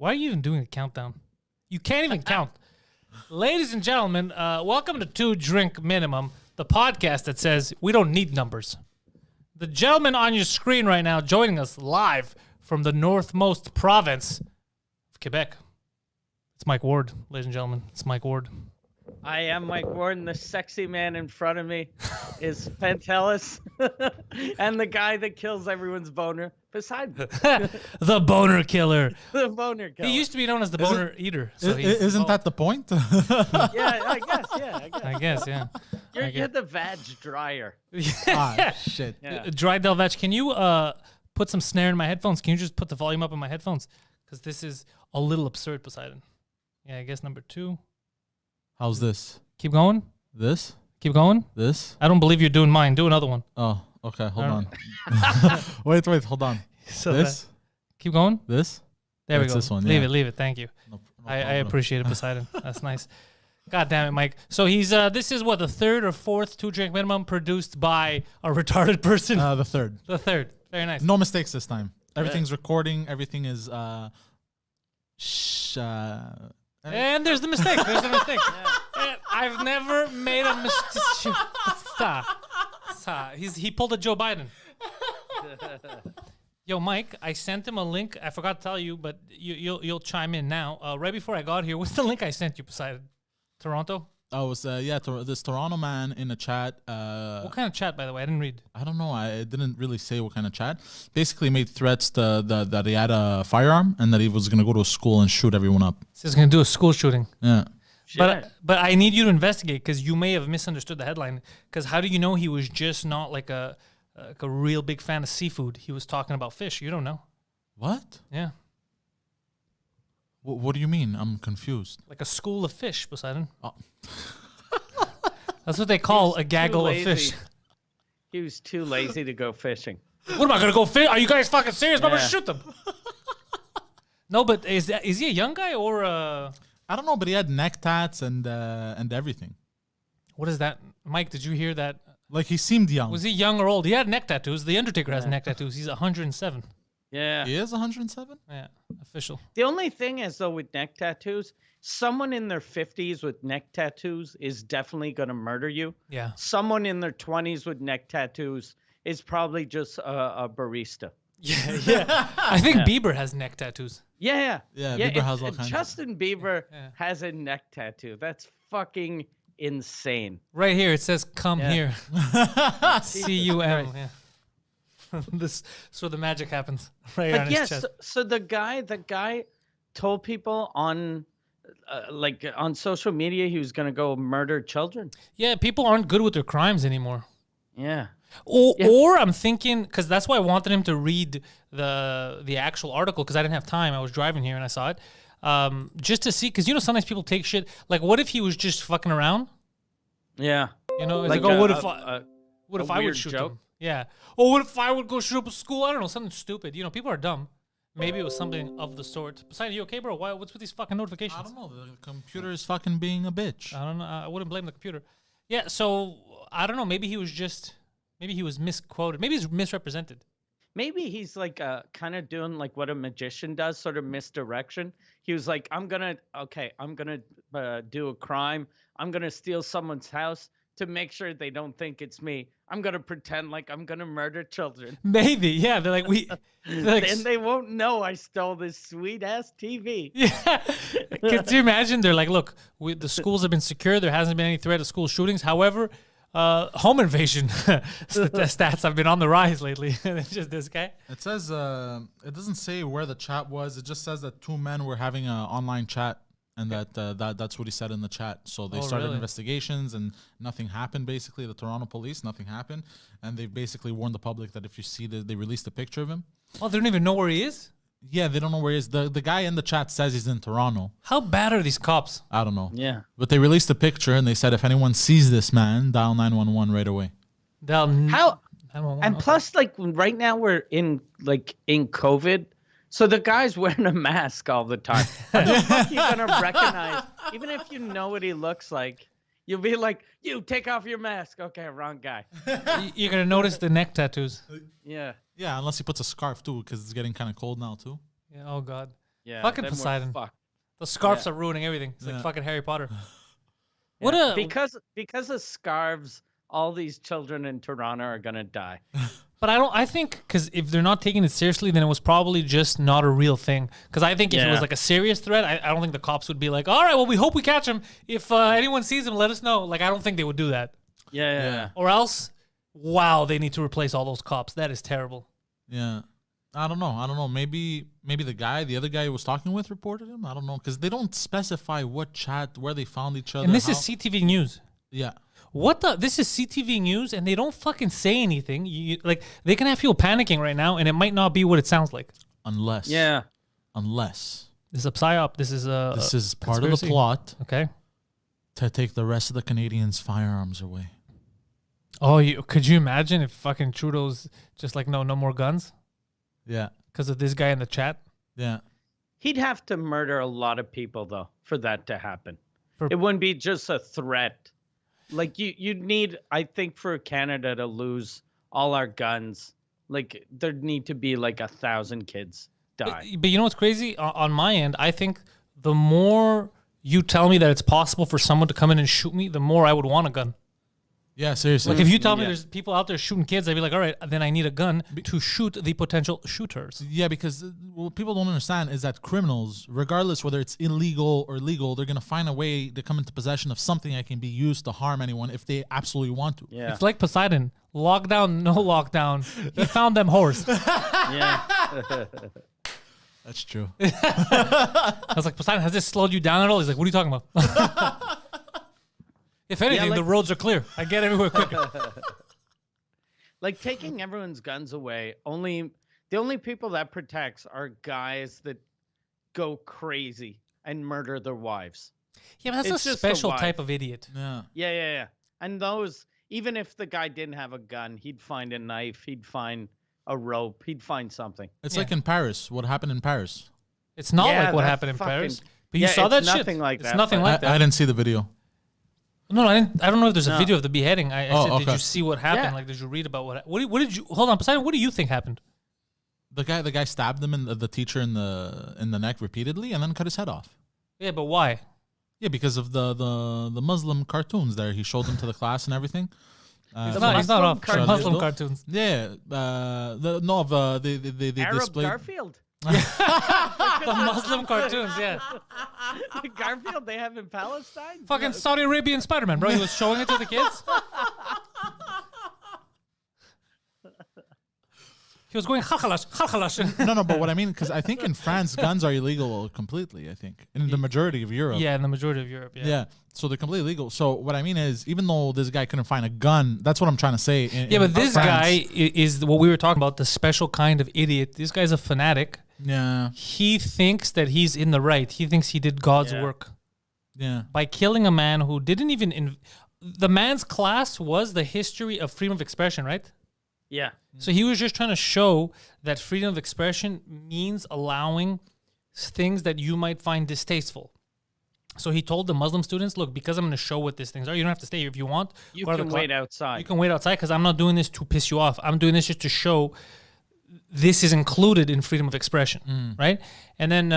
Why are you even doing a countdown? You can't even count. Ladies and gentlemen, welcome to 2 Drink Minimum, the podcast that says we don't need numbers. The gentleman on your screen right now joining us live from the northmost province of Quebec. It's Mike Ward, ladies and gentlemen. It's Mike Ward. I am Mike Ward, and the sexy man in front of me is Pantelis, and the guy that kills everyone's boner beside me. The boner killer. The boner killer. He used to be known as the boner eater. So Isn't that the point? Yeah, I guess. Yeah, I guess, yeah. You're the vag dryer. Shit. Yeah. Dry Del Veg, can you put some snare in my headphones? Can you just put the volume up in my headphones? Because this is a little absurd, Poseidon. Yeah, I guess number 2. How's this? Keep going. This? Keep going. This? I don't believe you're doing mine. Do another one. Oh, okay. Hold on. Wait. Hold on. So This? keep going. This? There we It's go. this one, Leave yeah. it. Thank you. No I problem. appreciate it, Poseidon. That's nice. God damn it, Mike. So he's this is what, the 3rd or 4th 2 Drink Minimum produced by a retarded person? The third. The 3rd. Very nice. No mistakes this time. Everything's recording. Everything is And there's the mistake. There's the mistake. I've never made a mistake. Stop. He pulled a Joe Biden. Yo, Mike, I sent him a link. I forgot to tell you, but you'll chime in now. Right before I got here, what's the link I sent you, Poseidon? Toronto? Oh, it was this Toronto man in a chat. What kind of chat, by the way? I didn't read. I don't know. I didn't really say what kind of chat. Basically, made threats that he had a firearm and that he was gonna go to a school and shoot everyone up. So he's gonna do a school shooting. Yeah. But I need you to investigate because you may have misunderstood the headline. Because how do you know he was just not like a real big fan of seafood? He was talking about fish. You don't know. What? Yeah. What do you mean? I'm confused. Like a school of fish, Poseidon. Oh. That's what they call a Too gaggle of lazy. fish. He was too lazy to go fishing. What am I gonna go fish? Are you guys fucking serious? I'm gonna Yeah. shoot them. No, but is he a young guy or I don't know, but he had neck tats and everything. what is that? Mike, did you hear that? Like he seemed young. Was he young or old? He had neck tattoos. The Undertaker has neck tattoos. He's 107. Yeah. He is 107? Yeah, official. The only thing is, though, with neck tattoos, someone in their 50s with neck tattoos is definitely going to murder you. Yeah. Someone in their 20s with neck tattoos is probably just a barista. Yeah. I think Bieber has neck tattoos. Yeah. Yeah, Bieber has all kinds of- Justin Bieber Yeah. has a neck tattoo. That's fucking insane. Right here, it says "Come Yeah. here." Jesus C-U-M. Christ. Yeah. This so the magic happens right on But his yes, chest. so the guy told people on on social media he was going to go murder children. Yeah, people aren't good with their crimes anymore. Yeah. Or I'm thinking, because that's why I wanted him to read the actual article, because I didn't have time. I was driving here and I saw it, just to see, because sometimes people take shit. Like, what if he was just fucking around? Yeah. It's Like like, oh, what a- if what a if I would weird shoot joke? them? Yeah. Oh, what if I would go shoot up a school? I don't know, something stupid. People are dumb. Maybe it was something of the sort. Besides, you okay, bro? What's with these fucking notifications? I don't know. The computer is fucking being a bitch. I don't know. I wouldn't blame the computer. Yeah, so I don't know. Maybe he was misquoted. Maybe he's misrepresented. Maybe he's like kind of doing like what a magician does, sort of misdirection. He was like, I'm gonna do a crime. I'm gonna steal someone's house to make sure they don't think it's me. I'm gonna pretend like I'm gonna murder children. Maybe, yeah. They're like Then they won't know I stole this sweet ass TV. Yeah. Could you imagine? They're like, look, the schools have been secure. There hasn't been any threat of school shootings. However, home invasion stats have been on the rise lately. It's just this guy. It says it doesn't say where the chat was. It just says that 2 men were having an online chat, and that's what he said in the chat. So they started really? investigations, and nothing happened. Basically, the Toronto police, nothing happened, and they basically warned the public that if you see they released a picture of him. Oh, they don't even know where he is? Yeah, they don't know where he is. The guy in the chat says he's in Toronto. How bad are these cops? I don't know. Yeah. But they released a picture, and they said if anyone sees this man, dial 911 right away. How? And okay. plus, like right now we're in COVID, so the guy's wearing a mask all the time. How the fuck are you gonna recognize? Even if you know what he looks like, you'll be like, "You take off your mask." Okay, wrong guy. You're gonna notice the neck tattoos. Yeah. Yeah, unless he puts a scarf too, because it's getting kind of cold now too. Yeah. Oh God. Yeah, Fucking then we're Poseidon. fucked. The scarves Yeah. are ruining everything. It's like Yeah. fucking Harry Potter. Yeah, What a because of scarves, all these children in Toronto are gonna die. But I think because if they're not taking it seriously, then it was probably just not a real thing. Because I think if it was Yeah. like a serious threat, I don't think the cops would be like, all right, well, we hope we catch him. If anyone sees him, let us know. Like, I don't think they would do that. Yeah. Or else, wow, they need to replace all those cops. That is terrible. Yeah. I don't know. Maybe the other guy he was talking with reported him. I don't know. Because they don't specify what chat, where they found each other. And this how. is CTV News. Yeah. What the? This is CTV News, and they don't fucking say anything. Like, they can have people panicking right now, and it might not be what it sounds like. Unless. Yeah. Unless. This is a psyop. This is a. This is part of the conspiracy. plot Okay. to take the rest of the Canadians' firearms away. Oh, could you imagine if fucking Trudeau's just like, no more guns Yeah. because of this guy in the chat? Yeah. He'd have to murder a lot of people though for that to happen. For- It wouldn't be just a threat. Like you'd need, I think, for Canada to lose all our guns, like there'd need to be like 1,000 kids die. But you know what's crazy? On my end, I think the more you tell me that it's possible for someone to come in and shoot me, the more I would want a gun. Yeah, seriously. Like if you tell me Yeah. there's people out there shooting kids, I'd be like, all right, then I need a gun to shoot the potential shooters. Yeah, because what people don't understand is that criminals, regardless whether it's illegal or legal, they're going to find a way to come into possession of something that can be used to harm anyone if they absolutely want to. Yeah. It's like Poseidon. Lockdown, no lockdown. He found them horse. Yeah. That's true. I was like, Poseidon, has this slowed you down at all? He's like, what are you talking about? If anything, like- the roads are clear. I get everywhere quicker. Like taking everyone's guns away, the only people that protects are guys that go crazy and murder their wives. Yeah, but that's It's a just the special wife. type of idiot. Yeah. Yeah. And those, even if the guy didn't have a gun, he'd find a knife, he'd find a rope, he'd find something. It's Yeah. like in Paris. What happened in Paris? It's not Yeah, like what that happened in fucking- Paris. But you Yeah, saw it's that shit. nothing like It's that, nothing but- like that. I didn't see the video. No, I didn't. I don't know if there's a No. video of the beheading. I Oh, said, did okay. you see what happened? Yeah. Like, did you read about what did you? Hold on, Poseidon. What do you think happened? The guy stabbed him in the teacher in the neck repeatedly and then cut his head off. Yeah, but why? Yeah, because of the Muslim cartoons there. He showed them to the class and everything. He's not Muslim off cartoons. Muslim cartoons. Yeah, they Arab displayed. Garfield. The Muslim cartoons. Yeah, Garfield they have in Palestine? fucking Saudi Arabian Spider-Man, bro. He was showing it to the kids. He was going halchalash. No, but what I mean, because I think in France guns are illegal completely. I think in the majority of Europe. Yeah, in the majority of Europe. Yeah. Yeah, so they're completely legal. So what I mean is, even though this guy couldn't find a gun, that's what I'm trying to say. Yeah, but this France- guy is what we were talking about, the special kind of idiot. This guy's a fanatic. Yeah, He thinks that he's in the right. He thinks he did God's Yeah. work yeah, by killing a man who didn't even. The man's class was the history of freedom of expression, right? Yeah. So he was just trying to show that freedom of expression means allowing things that you might find distasteful. So he told the Muslim students, look, because I'm going to show what these things are, you don't have to stay here if you want. You Go to the can cla- wait outside. You can wait outside because I'm not doing this to piss you off. I'm doing this just to show this is included in freedom of expression, right? And then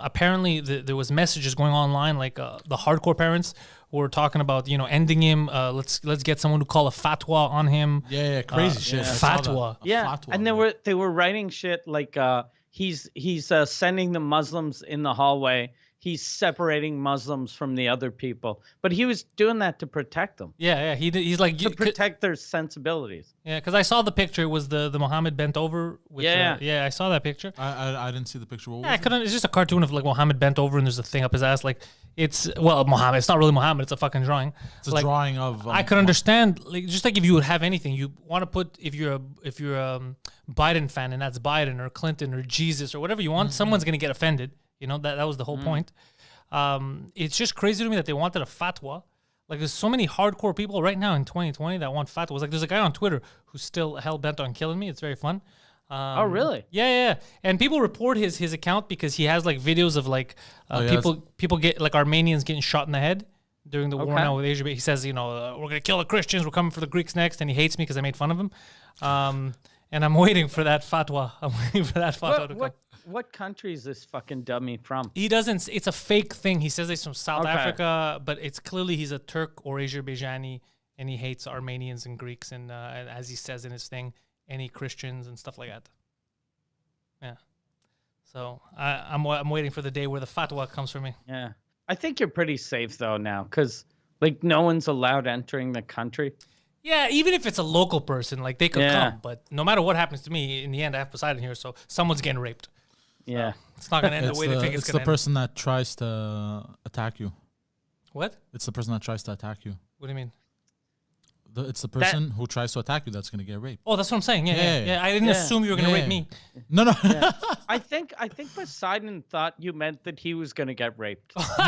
apparently there was messages going online, like the hardcore parents were talking about, ending him. Let's get someone to call a fatwa on him. yeah, crazy shit. I saw that. Fatwa. A Yeah, fatwa, and man. they were writing shit like he's sending the Muslims in the hallway. He's separating Muslims from the other people, but he was doing that to protect them, Yeah. He's like, to protect their sensibilities. yeah, because I saw the picture. It was the Muhammad bent over. With, Yeah. I saw that picture. I didn't see the picture. What was Yeah, I it? couldn't. It's just a cartoon of like Muhammad bent over and there's a thing up his ass. Like Muhammad. It's not really Muhammad. It's a fucking drawing. It's a drawing of. I could understand, like, just like if you would have anything, you want to put if you're a Biden fan and that's Biden or Clinton or Jesus or whatever you want, someone's gonna get offended. That was the whole point. It's just crazy to me that they wanted a fatwa. Like, there's so many hardcore people right now in 2020 that want fatwas. Like, there's a guy on Twitter who's still hell bent on killing me. It's very fun. Oh, really? Yeah. And people report his account because he has like videos of like yeah, people get like Armenians getting shot in the head during the war Okay. now with Asia. But he says, we're gonna kill the Christians. We're coming for the Greeks next, and he hates me because I made fun of him. And I'm waiting for that fatwa. I'm waiting for that fatwa to come. what country is this fucking dummy from? He doesn't. It's a fake thing. He says he's from South Okay. Africa, but it's clearly he's a Turk or Azerbaijani, and he hates Armenians and Greeks, and as he says in his thing, any Christians and stuff like that. Yeah. So I'm waiting for the day where the fatwa comes for me. Yeah. I think you're pretty safe though now, because like no one's allowed entering the country. Yeah, even if it's a local person, like they could Yeah. come, but no matter what happens to me, in the end, I have Poseidon here, so someone's getting raped. Yeah. It's not gonna end the way they think it's the gonna end. person that tries to attack you. What? It's the person that tries to attack you. What do you mean? It's the person who tries to attack you that's going to get raped. Oh, that's what I'm saying. Yeah. I didn't Yeah. assume you were gonna Yeah. rape me. No. I think Poseidon thought you meant that he was gonna get raped. It's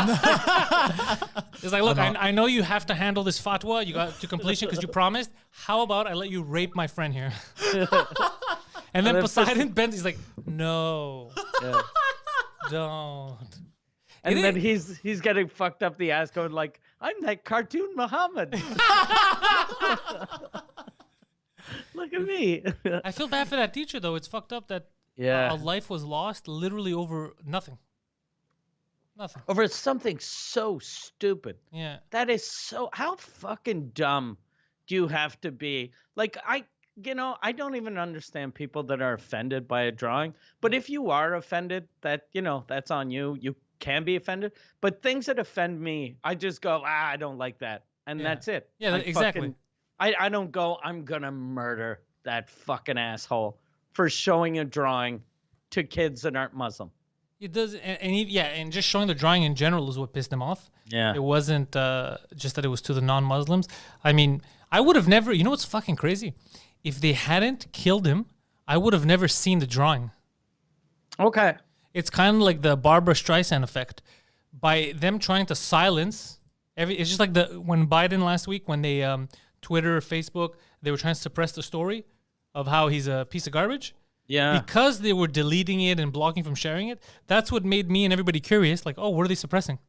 like, look, I know you have to handle this fatwa. You got to completion because you promised. How about I let you rape my friend here? And then then Poseidon bends. He's like, no, Yeah. don't. And It then is- he's getting fucked up the ass going like, I'm that cartoon Muhammad. Look at me. I feel bad for that teacher though. It's fucked up that Yeah. a life was lost literally over nothing. Nothing. Over something so stupid. Yeah. That is so, how fucking dumb do you have to be? Like, I don't even understand people that are offended by a drawing. But if you are offended, that's on you. You can be offended. But things that offend me, I just go, I don't like that. And Yeah. that's it. Yeah, I exactly. I don't go, I'm going to murder that fucking asshole for showing a drawing to kids that aren't Muslim. It does, and just showing the drawing in general is what pissed him off. Yeah. It wasn't just that it was to the non-Muslims. I mean, I would have never. You know what's fucking crazy? If they hadn't killed him, I would have never seen the drawing. Okay. It's kind of like the Barbara Streisand effect. By them trying to silence it's just like when Biden last week, when they Twitter, Facebook, they were trying to suppress the story of how he's a piece of garbage. Yeah. Because they were deleting it and blocking from sharing it, that's what made me and everybody curious. Like, oh, what are they suppressing?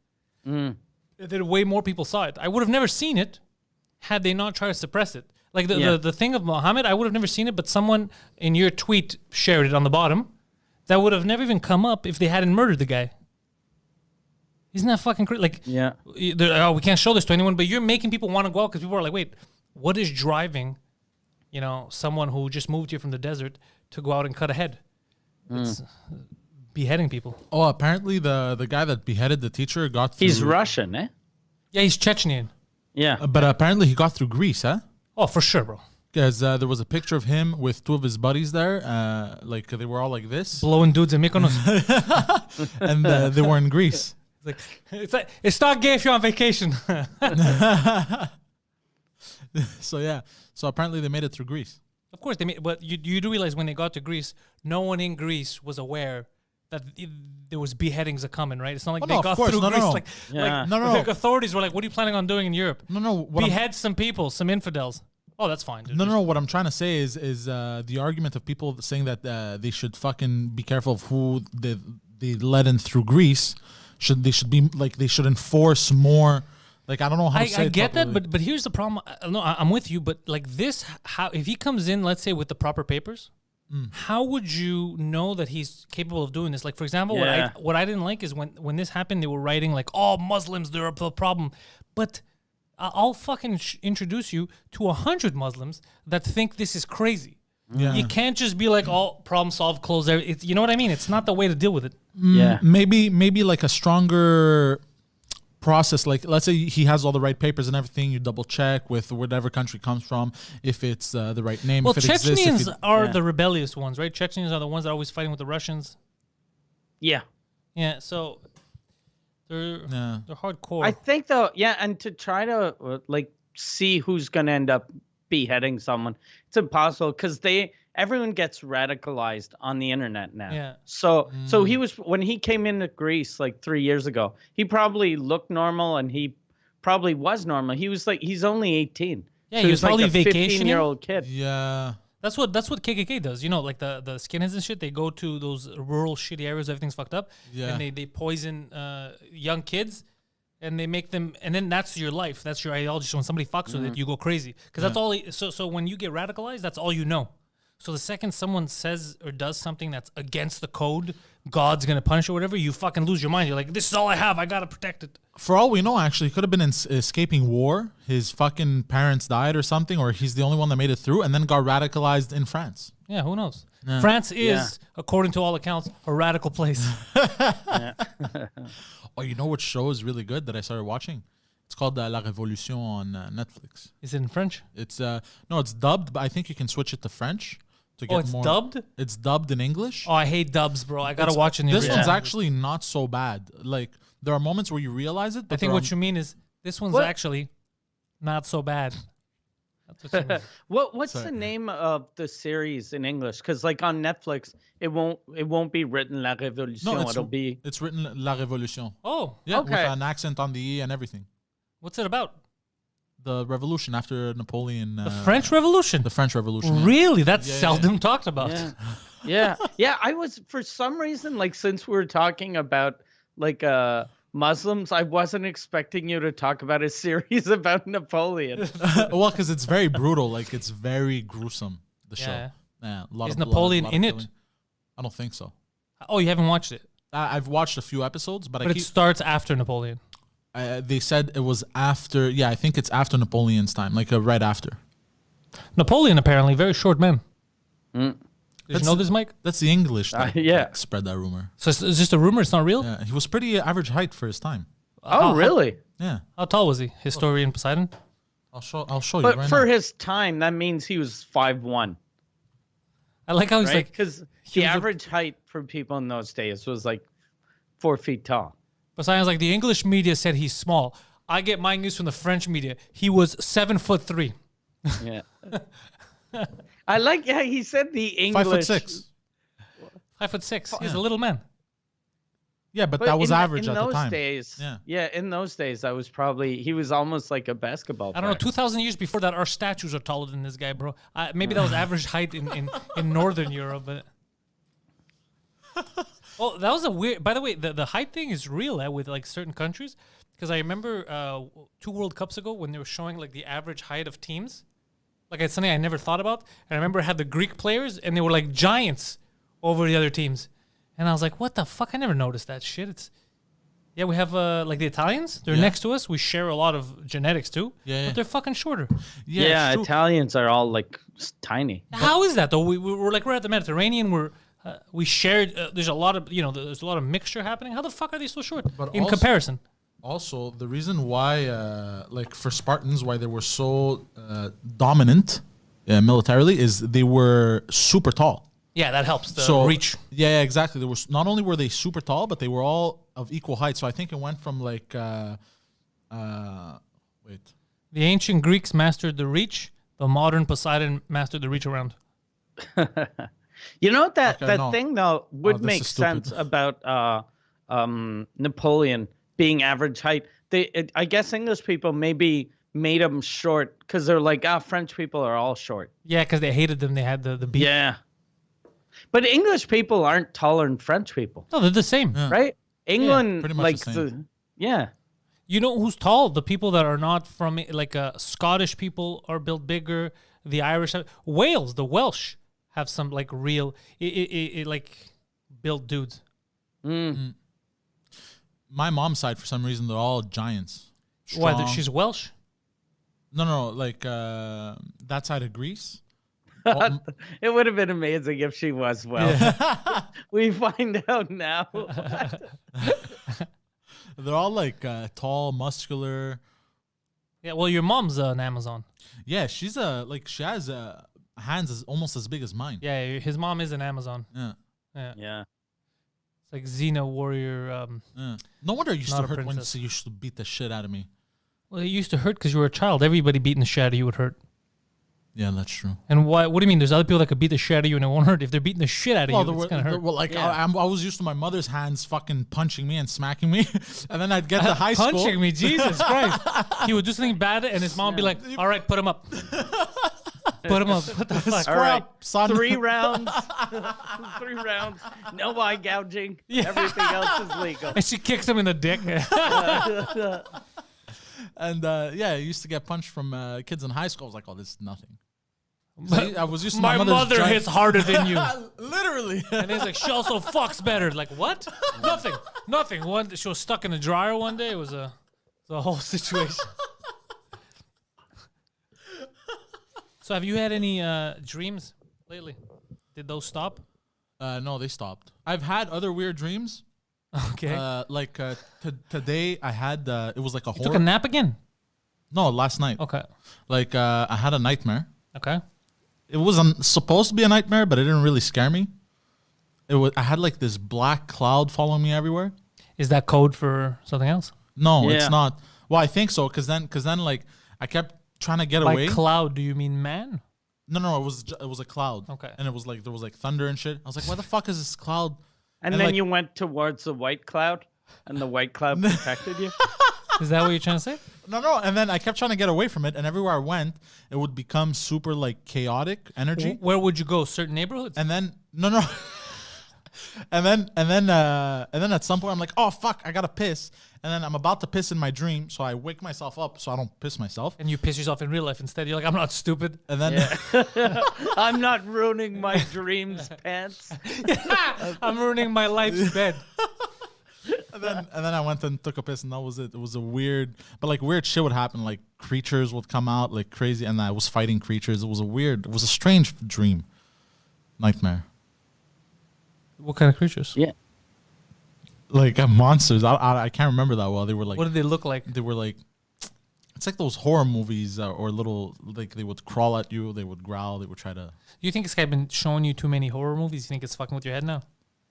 That way more people saw it. I would have never seen it had they not tried to suppress it. Like the thing of Muhammad, I would have never seen it, but someone in your tweet shared it on the bottom. That would have never even come up if they hadn't murdered the guy. Isn't that fucking crazy? Like, Yeah. oh, we can't show this to anyone, but you're making people want to go out because people are like, wait, what is driving, someone who just moved here from the desert to go out and cut a head? It's beheading people. Oh, apparently the guy that beheaded the teacher got through... He's Russian, eh? Yeah, he's Chechenian. Yeah. But apparently he got through Greece, huh? Oh, for sure, bro. Because there was a picture of him with two of his buddies there. Like, they were all like this. Blowing dudes in Mykonos. And they were in Greece. It's not gay if you're on vacation. So, yeah. So, apparently they made it through Greece. Of course, but you do realize when they got to Greece, no one in Greece was aware that there was beheadings a coming, right? It's not like Oh, they no, of got course. through No, no, Greece. no. Like, Yeah. like, No, no, like no. authorities were like, what are you planning on doing in Europe? No. What I'm- Behead some people, some infidels. Oh, that's fine, dude. No. What I'm trying to say is the argument of people saying that they should fucking be careful of who they let in through Greece. They should enforce more. Like, I don't know how to say I it get that, properly. but here's the problem. No, I'm with you, but like this, how if he comes in, let's say with the proper papers, how would you know that he's capable of doing this? Like, for example, Yeah. what I didn't like is when this happened, they were writing like, "Oh, Muslims, they're the problem," but I'll fucking introduce you to 100 Muslims that think this is crazy. Yeah. You can't just be like, "Oh, problem solved, close." You know what I mean? It's not the way to deal with it. Yeah. Maybe like a stronger process. Like, let's say he has all the right papers and everything. You double check with whatever country comes from, if it's the right name. Well, if it exists, if Chechens it- are Yeah. the rebellious ones, right? Chechens are the ones that are always fighting with the Russians. Yeah. Yeah, so they're hardcore. I think though, yeah, and to try to see who's gonna end up beheading someone, it's impossible because everyone gets radicalized on the internet now. Yeah. So he was when he came into Greece like 3 years ago, he probably looked normal and he probably was normal. He's only 18. Yeah, so he was like probably a vacationing. 15-year-old kid. yeah. That's what KKK does. You know, like the skinheads and shit. They go to those rural shitty areas. Everything's fucked up. Yeah. And they poison young kids, and they make them. And then that's your life. That's your ideology. So when somebody fucks with it, you go crazy. Because that's all. So when you get radicalized, that's all you know. So the second someone says or does something that's against the code, God's gonna punish or whatever, you fucking lose your mind. You're like, this is all I have. I gotta protect it. For all we know, actually, he could have been escaping war. His fucking parents died or something, or he's the only one that made it through, and then got radicalized in France. Yeah, who knows? France is, according to all accounts, a radical place. Oh, you know which show is really good that I started watching? It's called La Révolution on Netflix. Is it in French? It's no, it's dubbed, but I think you can switch it to French to get Oh, it's more. dubbed? It's dubbed in English. Oh, I hate dubs, bro. I gotta watch it in the This original. one's actually not so bad. Like there are moments where you realize it, but I think there what are- you mean is this one's What? actually not so bad. That's what you mean. What's Sorry. the name of the series in English? Because like on Netflix, it won't be written La Révolution. no, It'll be it's written La Révolution. Oh, Yeah, with Okay. an accent on the E and everything. what's it about? The revolution after Napoleon. The French Revolution. The French Revolution. yeah. Really? That's Yeah, yeah. seldom talked about. yeah. I was for some reason like since we were talking about like Muslims, I wasn't expecting you to talk about a series about Napoleon. Well, because it's very brutal. Like it's very gruesome. The show. Yeah. Yeah, a lot Is of blood, Napoleon a lot in of it? killing. I don't think so. Oh, you haven't watched it, I've watched a few episodes, but but it starts after Napoleon. they said it was after. Yeah, I think it's after Napoleon's time, like right after. Napoleon apparently very short man. Did you know this, Mike? That's the English. That, yeah. that spread that rumor. So it's just a rumor. It's not real. Yeah, he was pretty average height for his time. Oh, really? Yeah, How tall was he? Historian Poseidon. I'll show you But right for now. his time, that means he was 5'1", I like how he's right? like. Because he the was a- average height for people in those days was like 4 feet tall. Poseidon's like the English media said he's small. I get my news from the French media. He was 7'3". Yeah. I like. Yeah, he said the English. 5'6". 5'6". He's a little man. Yeah, but But that was in, average in at those the time. days. Yeah. in those days, I was probably he was almost like a basketball. I don't know. player. 2,000 years before that, our statues are taller than this guy, bro. Maybe that was average height in Northern Europe, but. Oh, that was a weird. By the way, the height thing is real with like certain countries, because I remember 2 World Cups ago when they were showing like the average height of teams. Like it's something I never thought about. And I remember I had the Greek players, and they were like giants over the other teams, and I was like, "What the fuck? I never noticed that shit." Yeah, we have like the Italians. They're Yeah. next to us. We share a lot of genetics too. Yeah. But they're fucking shorter. Yeah, it's true. Italians are all like tiny. How is that though? We're like we're at the Mediterranean. We shared. There's a lot of there's a lot of mixture happening. How the fuck are they so short But in also- comparison? Also, the reason why, like for Spartans, why they were so dominant militarily is they were super tall. Yeah, that helps. The So reach. Yeah, exactly. There was not only were they super tall, but they were all of equal height. So I think it went from like, wait, The ancient Greeks mastered the reach. The modern Poseidon mastered the reach around. You know that Okay, that no. thing though would this make is stupid. sense about Napoleon being average height. I guess English people maybe made him short because they're like, French people are all short. Yeah, because they hated them. They had the beef. Yeah, but English people aren't taller than French people, No, they're the same. right? England, pretty much like the same. yeah. You know who's tall? The people that are not from like Scottish people are built bigger. The Irish, Wales, the Welsh have some like real like built dudes. my mom's side for some reason they're all giants. Why? Strong. She's Welsh. No, like that side of Greece. It would have been amazing if she was We find out now. They're all like tall, muscular. Yeah. Well, your mom's an Amazon. Yeah, she's like she has hands almost as big as mine. Yeah, his mom is an Amazon. Yeah. Yeah. It's like Xena warrior. Yeah. No wonder it used Not to a hurt when princess. you used to beat the shit out of me. Well, it used to hurt because you were a child. Everybody beating the shit out of you would hurt. Yeah, that's true. And why? What do you mean? There's other people that could beat the shit out of you and it won't hurt. If they're beating the shit out of you, it's gonna hurt. Well, like Yeah. I was used to my mother's hands fucking punching me and smacking me, and then I'd get to high school. Punching me, Jesus Christ! He would do something bad, and his mom would be like, "All right, put him up, put him up." What the fuck? All right, up, son. 3 rounds. 3 rounds. No eye gouging. Everything else is legal. And she kicks him in the dick. And yeah, I used to get punched from kids in high school. I was like, oh, this is nothing. I was used to My mother giant- hits harder than you. Literally. And he's like, she also fucks better. Like, what? Nothing. She was stuck in a dryer one day. It was a whole situation. So have you had any dreams lately? Did those stop? No, they stopped. I've had other weird dreams. Okay. Today I had it was like a You horror. took a nap again? No, last night. Okay. Like I had a nightmare. Okay. It wasn't supposed to be a nightmare, but it didn't really scare me. I had like this black cloud following me everywhere. Is that code for something else? No, Yeah. it's not. Well, I think so, cause then like I kept trying to get By away. cloud, do you mean man? No, it was a cloud. Okay. And it was like there was like thunder and shit. I was like, why the fuck is this cloud? And And then like- you went towards the white cloud, and the white cloud protected you. Is that what you're trying to say? No, and then I kept trying to get away from it, and everywhere I went, it would become super like chaotic energy. Where would you go? Certain neighborhoods? And then no. and then at some point I'm like, oh fuck, I gotta piss. And then I'm about to piss in my dream, so I wake myself up so I don't piss myself. And you piss yourself in real life instead. You're like, I'm not stupid. And then I'm not ruining my dreams, pants. I'm ruining my life's bed. and then I went and took a piss, and that was it. It was a weird, but like weird shit would happen. Like creatures would come out like crazy, and I was fighting creatures. It was a strange dream, nightmare. What kind of creatures? Yeah. Like monsters. I can't remember that well. They were like What did they look like? they were like, it's like those horror movies or little, like they would crawl at you, they would growl, they would try to. You think this guy been showing you too many horror movies? You think it's fucking with your head now?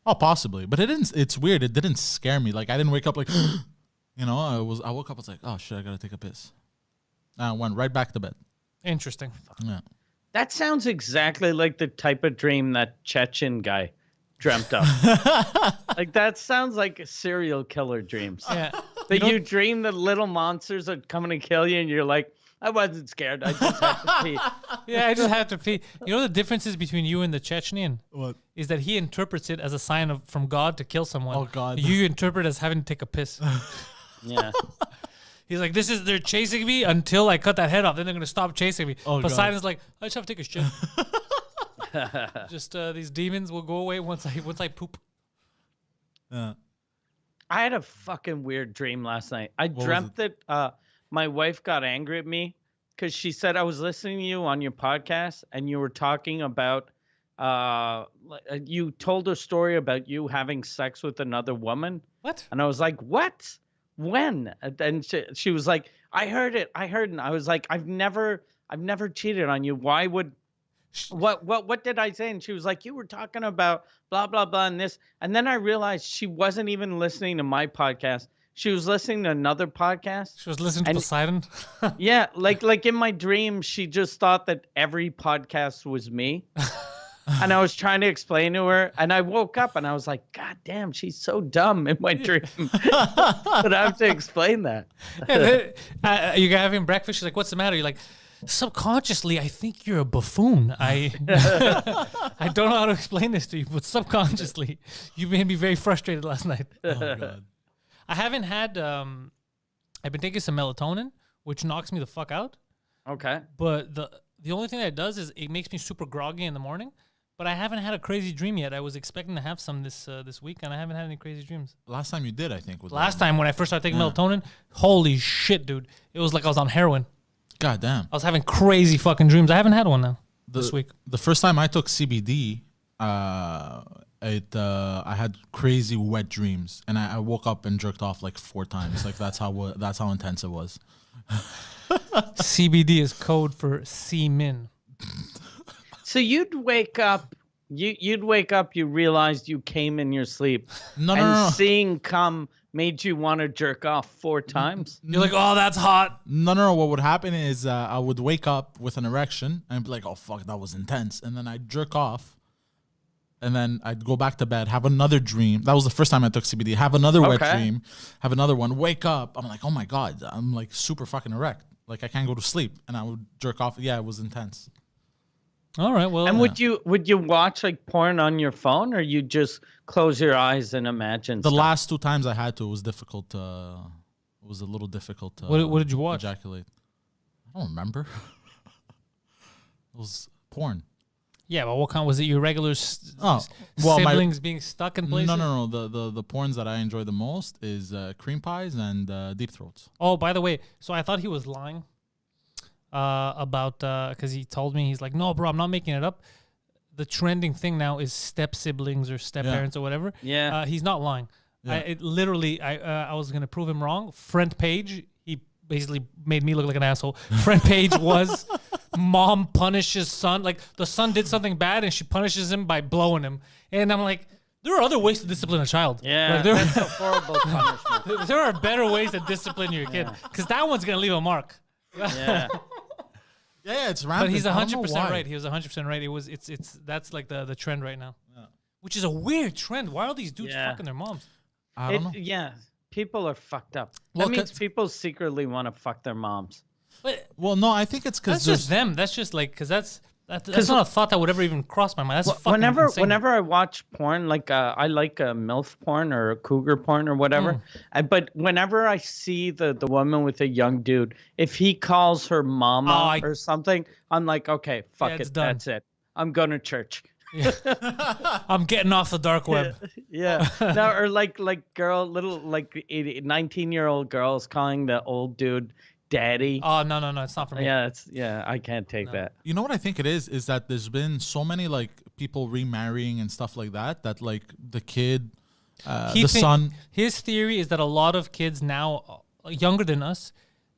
Oh, possibly, but it didn't. It's weird. It didn't scare me. Like I didn't wake up like, you know. I woke up. I was like, oh shit, I gotta take a piss. And I went right back to bed. Interesting. Yeah. That sounds exactly like the type of dream that Chechen guy dreamt of. Like that sounds like a serial killer dreams. Yeah. That you dream that little monsters are coming to kill you, and you're like, I wasn't scared. I just had to pee. Yeah, I just have to pee. You know the differences between you and the Chechenian? What? Is that he interprets it as a sign of from God to kill someone. Oh, God. You interpret it as having to take a piss. Yeah. He's like, they're chasing me until I cut that head off. Then they're gonna stop chasing me. Oh, God. Poseidon's like, I just have to take a shit. Just these demons will go away once I poop. Yeah. I had a fucking weird dream last night. I was dreamt that my wife got angry at me because she said I was listening to you on your podcast and you were talking about you told a story about you having sex with another woman. What? And I was like, what? When? And then she was like, I heard it. And I was like, I've never cheated on you. Why would what did I say? And she was like, you were talking about blah blah blah and this. And then I realized she wasn't even listening to my podcast. She was listening to another podcast. She was listening to And- Poseidon. Yeah, like in my dream, she just thought that every podcast was me. And I was trying to explain to her, and I woke up and I was like, God damn, she's so dumb in my dream. But I have to explain that. Yeah, you're having breakfast. She's like, what's the matter? You're like, subconsciously, I think you're a buffoon. I don't know how to explain this to you, but subconsciously, you made me very frustrated last night. Oh God. I haven't had. I've been taking some melatonin, which knocks me the fuck out. Okay. But the only thing that it does is it makes me super groggy in the morning. But I haven't had a crazy dream yet. I was expecting to have some this week, and I haven't had any crazy dreams. Last time you did, I think. Was Last time when I first started taking melatonin, holy shit, dude! It was like I was on heroin. God damn. I was having crazy fucking dreams. I haven't had one now this week. The first time I took CBD, I had crazy wet dreams, and I woke up and jerked off like 4 times. Like that's how intense it was. CBD is code for semen. So you'd wake up, you realized you came in your sleep. No. Seeing cum made you want to jerk off 4 times. You're like, oh, that's hot. No. What would happen is I would wake up with an erection and be like, oh fuck, that was intense, and then I'd jerk off, and then I'd go back to bed, have another dream. That was the first time I took CBD. Have another wet dream, have another one. Wake up, I'm like, oh my God, I'm like super fucking erect. Like I can't go to sleep, and I would jerk off. Yeah, it was intense. All right, well. And would you watch like porn on your phone, or you just close your eyes and imagine The stuff? last 2 times I had to, it was difficult. It was a little difficult. What did you watch? Ejaculate. I don't remember. It was porn. Yeah, but what kind was it? Your regular Oh, well, siblings being stuck in places? No. The porns that I enjoy the most is cream pies and deep throats. Oh, by the way, so I thought he was lying about because he told me, he's like, no, bro, I'm not making it up. The trending thing now is step siblings or step parents or whatever. Yeah. He's not lying. Yeah. I was gonna prove him wrong. Front page, he basically made me look like an asshole. Front page was mom punishes son. Like the son did something bad and she punishes him by blowing him. And I'm like, there are other ways to discipline a child. Yeah, Like, that's a horrible punishment. there are better ways to discipline your kid because that one's gonna leave a mark. Yeah. Yeah, it's rampant. But he's I don't know 100% why. right. He was 100% right. It's that's like the trend right now, which is a weird trend. Why are these dudes fucking their moms? I don't know. Yeah. People are fucked up. Well, That means 'cause- people secretly want to fuck their moms. But Well, no, I think it's because that's just them. That's just like because that's not a thought that would ever even cross my mind. That's fucking insane. Whenever I watch porn, like I like MILF porn or cougar porn or whatever. But whenever I see the woman with a young dude, if he calls her mama or something, I'm like, okay, fuck it's it, done. that's it. I'm going to church. I'm getting off the dark web. Yeah. No, or like little 19-year-old girls calling the old dude daddy. Oh no, it's not for me. Yeah, I can't take that. You know what I think it is that there's been so many like people remarrying and stuff like that like the kid, son. His theory is that a lot of kids now, younger than us,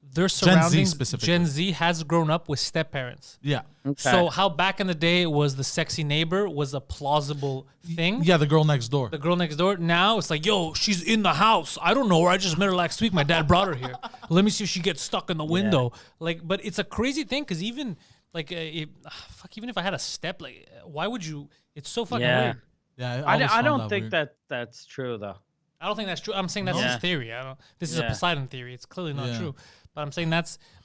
their surroundings, specifically. Gen Z has grown up with step parents. Yeah. So how back in the day it was the sexy neighbor was a plausible thing. Yeah, the girl next door. The girl next door. Now it's like, yo, she's in the house. I don't know her. I just met her last week. My dad brought her here. Let me see if she gets stuck in the window. Like, but it's a crazy thing because even like, even if I had a step, like, why would you? It's so fucking weird. Yeah, I don't think that's true though. I don't think that's true. I'm saying that's his theory. This is a Poseidon theory. It's clearly not true. But I'm saying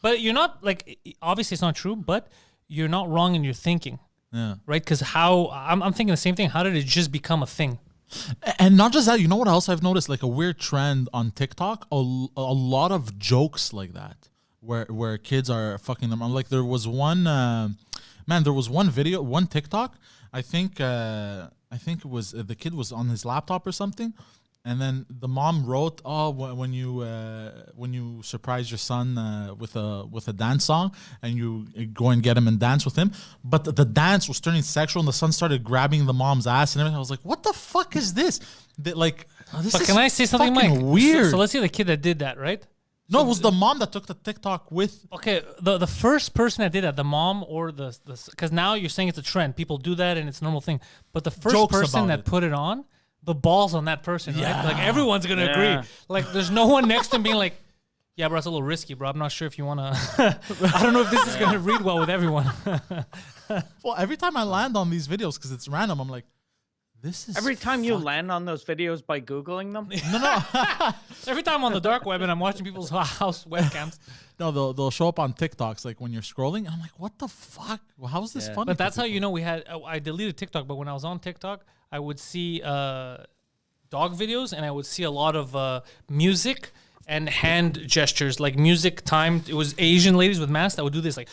but you're not like, obviously it's not true, but you're not wrong in your thinking. Yeah. Right? Because I'm thinking the same thing. How did it just become a thing? And not just that, you know what else I've noticed? Like a weird trend on TikTok, a lot of jokes like that, where kids are fucking them. Like there was one, there was one video, one TikTok. I think it was the kid was on his laptop or something, and then the mom wrote, "Oh, when you surprise your son with a dance song, and you go and get him and dance with him." But the dance was turning sexual, and the son started grabbing the mom's ass and everything. I was like, "What the fuck is this?" This But is can I say something, fucking Mike? weird. So let's say the kid that did that, right? No, it was the mom that took the TikTok with. Okay, the first person that did that, the mom or the because now you're saying it's a trend. People do that and it's a normal thing. But the first Jokes person about that it. put it on, the ball's on that person, right? Like everyone's gonna agree. Like there's no one next to him being like, "Yeah, bro, it's a little risky, bro. I'm not sure if you wanna." I don't know if this is gonna read well with everyone. Well, every time I land on these videos because it's random, I'm like, "This is." Every time you land on those videos by Googling them? Every time on the dark web and I'm watching people's house webcams. No, they'll show up on TikToks like when you're scrolling. And I'm like, what the fuck? Well, how is this funny? But that's how you know we had. I deleted TikTok, but when I was on TikTok, I would see dog videos and I would see a lot of music and hand gestures, like music timed. It was Asian ladies with masks that would do this, like,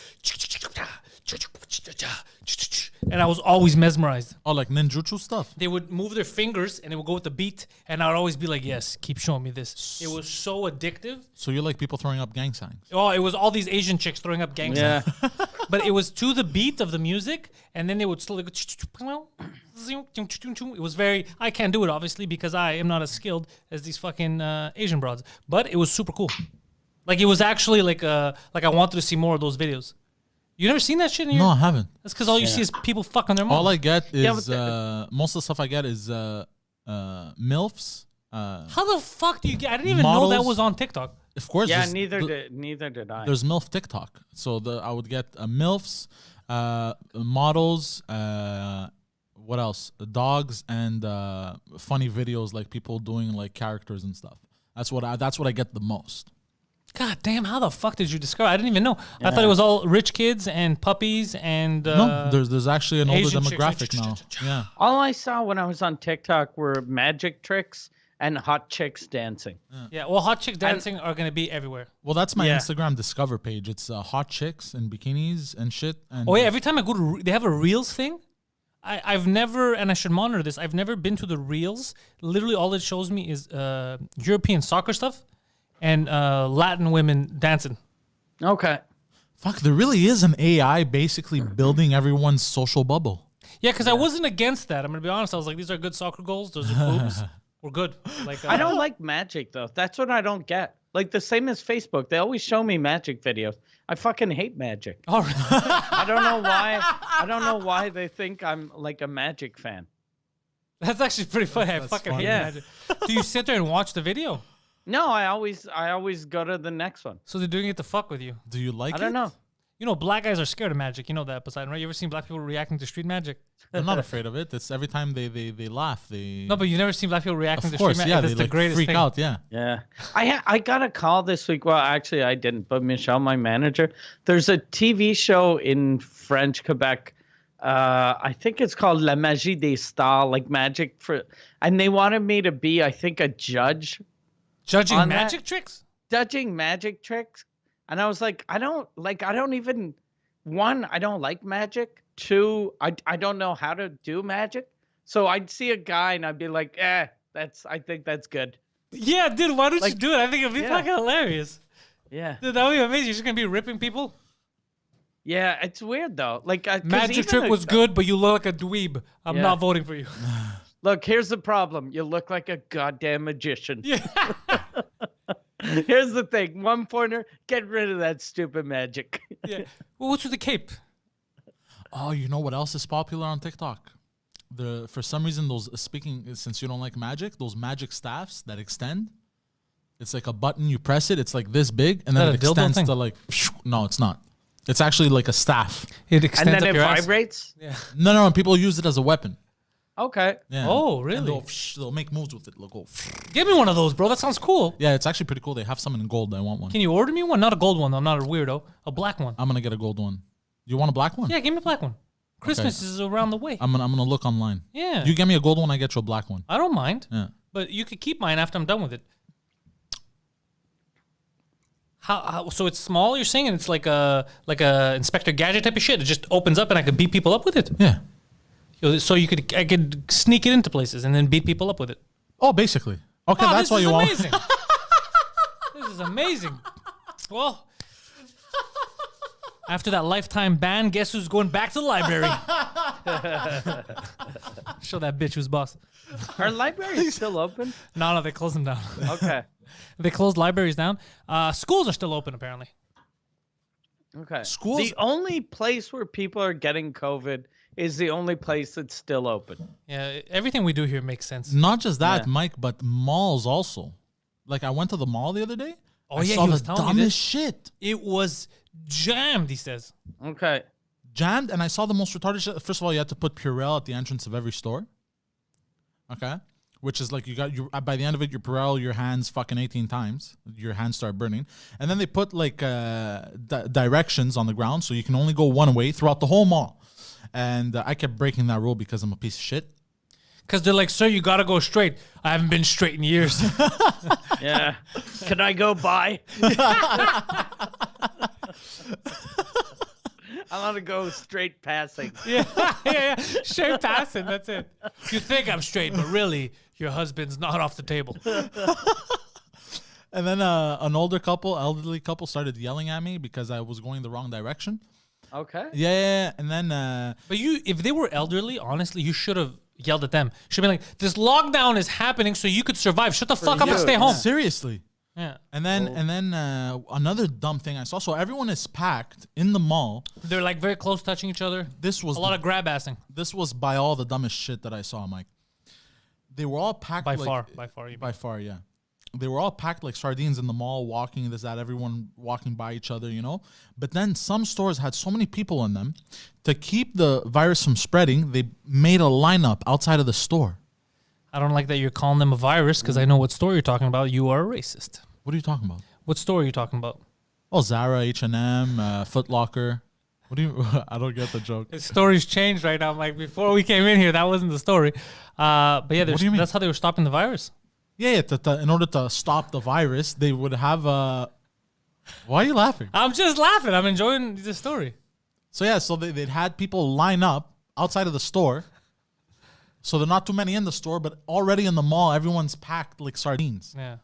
and I was always mesmerized. Oh, like ninjutsu stuff. They would move their fingers and it would go with the beat, and I would always be like, "Yes, keep showing me this." It was so addictive. So you like people throwing up gang signs? Oh, it was all these Asian chicks throwing up gang signs. But it was to the beat of the music, and then they would slowly go. It was very. I can't do it obviously because I am not as skilled as these fucking Asian broads. But it was super cool. Like it was actually like I wanted to see more of those videos. You never seen that shit in your? No, I haven't. That's because all you see is people fucking their moms. All I get is most of the stuff I get is milfs. How the fuck do you get? I didn't even know that models. was on TikTok. Of course. Yeah, there's neither did I. There's milf TikTok. So I would get milfs, models. What else? Dogs and funny videos like people doing like characters and stuff. That's what I get the most. God damn, how the fuck did you discover? I didn't even know. I thought it was all rich kids and puppies and No, there's actually an older Asian chicks, demographic now. Yeah. All I saw when I was on TikTok were magic tricks and hot chicks dancing. Yeah, well, hot chick dancing are gonna be everywhere. Well, that's my Yeah. Instagram discover page. It's hot chicks in bikinis and shit. And Oh yeah, every time I go to, they have a Reels thing. I've never, and I should monitor this. I've never been to the Reels. Literally, all it shows me is European soccer stuff and Latin women dancing. Okay. fuck, there really is an AI basically building everyone's social bubble. Yeah, because I wasn't against that. I'm gonna be honest. I was like, these are good soccer goals. Those are boobs. We're good. Like I don't like magic though. That's what I don't get. Like the same as Facebook. They always show me magic videos. I fucking hate magic. All right. I don't know why. I don't know why they think I'm like a magic fan. That's actually pretty funny. I That's fucking funny. hate Yeah. magic. Do you sit there and watch the video? No, I always go to the next one. So they're doing it to fuck with you. Do you like it? I don't know. You know, black guys are scared of magic. You know that, Poseidon, right? You ever seen black people reacting to street magic? I'm not afraid of it. It's every time they laugh, they... No, but you've never seen black people reacting of to course, street magic. yeah, That's they the like greatest freak thing. out, yeah. Yeah. I got a call this week. Well, actually, I didn't, but Michelle, my manager, there's a TV show in French Quebec. I think it's called La Magie des Stars, like magic for, and they wanted me to be, I think, a judge Judging On magic that- tricks? judging magic tricks. And I was like, I don't even, one, I don't like magic. Two, I don't know how to do magic. So I'd see a guy and I'd be like, I think that's good. Yeah, dude, why don't you Like, do it? I think it'd be yeah. fucking hilarious. Yeah. Dude, that would be amazing. You're just gonna be ripping people? Yeah, it's weird though. Like 'cause Magic even trick a- was good, but you look like a dweeb. I'm Yeah. not voting for you. Look, here's the problem. You look like a goddamn magician. Yeah. Here's the thing. One pointer, get rid of that stupid magic. Yeah. Well, what's with the cape? Oh, you know what else is popular on TikTok? For some reason, since you don't like magic, those magic staffs that extend. It's like a button, you press it, it's like this big, and then that it a dildo extends thing? to like, no, it's not. It's actually like a staff. It extends And then up it your ass. vibrates. Yeah. No, people use it as a weapon. Okay. Yeah. Oh, And really? they'll make moves with it. They'll go. Give me one of those, bro. That sounds cool. Yeah, it's actually pretty cool. They have some in gold. I want one. Can you order me one? Not a gold one, though. I'm not a weirdo. A black one. I'm gonna get a gold one. You want a black one? Yeah, give me a black one. Christmas is around the way. I'm gonna look online. Yeah. You get me a gold one, I get you a black one. I don't mind. Yeah. But you could keep mine after I'm done with it. How so it's small, you're saying, and it's like a Inspector Gadget type of shit. It just opens up and I could beat people up with it. Yeah. So I could sneak it into places and then beat people up with it. Oh, basically. Okay, Oh, that's why you want. amazing. This is amazing. Well, after that lifetime ban, guess who's going back to the library? Show that bitch who's boss. Are libraries still open? No, they closed them down. Okay. They closed libraries down. Schools are still open, apparently. Okay. Schools- The only place where people are getting COVID is the only place that's still open. Yeah, everything we do here makes sense. Not just that, Yeah. Mike, but malls also. Like I went to the mall the other day. Oh, I yeah, saw he was the telling me dumbest this. shit. It was jammed, he says. Okay. Jammed, and I saw the most retarded shit. First of all, you had to put Purell at the entrance of every store. Okay, which is like by the end of it, your Purell your hands fucking 18 times. Your hands start burning, and then they put like directions on the ground, so you can only go one way throughout the whole mall. And I kept breaking that rule because I'm a piece of shit. Because they're like, sir, you got to go straight. I haven't been straight in years. Yeah. Can I go by? I want to go straight passing. yeah. Straight passing, that's it. You think I'm straight, but really, your husband's not off the table. And then an elderly couple started yelling at me because I was going the wrong direction. Okay. Yeah. And then But if they were elderly, honestly, you should have yelled at them. Should be like, this lockdown is happening so you could survive. Shut the fuck up and you, stay home. seriously. Yeah. And then another dumb thing I saw. So everyone is packed in the mall. They're like very close touching each other. This was A lot of grab assing. this was by all the dumbest shit that I saw, Mike. They were all packed By like, far. You mean. By far, yeah. They were all packed like sardines in the mall, walking this, that, everyone walking by each other, you know? But then some stores had so many people in them. To keep the virus from spreading, they made a lineup outside of the store. I don't like that you're calling them a virus because I know what store you're talking about. You are a racist. What are you talking about? What store are you talking about? Oh, Zara, H&M, Foot Locker. What do you... I don't get the joke. The story's changed right now. I'm like, before we came in here, that wasn't the story. But yeah, What do you mean? that's how they were stopping the virus. Yeah, in order to stop the virus, they would have a. Why are you laughing? I'm just laughing. I'm enjoying the story. So yeah, so they'd had people line up outside of the store. So there are not too many in the store, but already in the mall, everyone's packed like sardines. Yeah.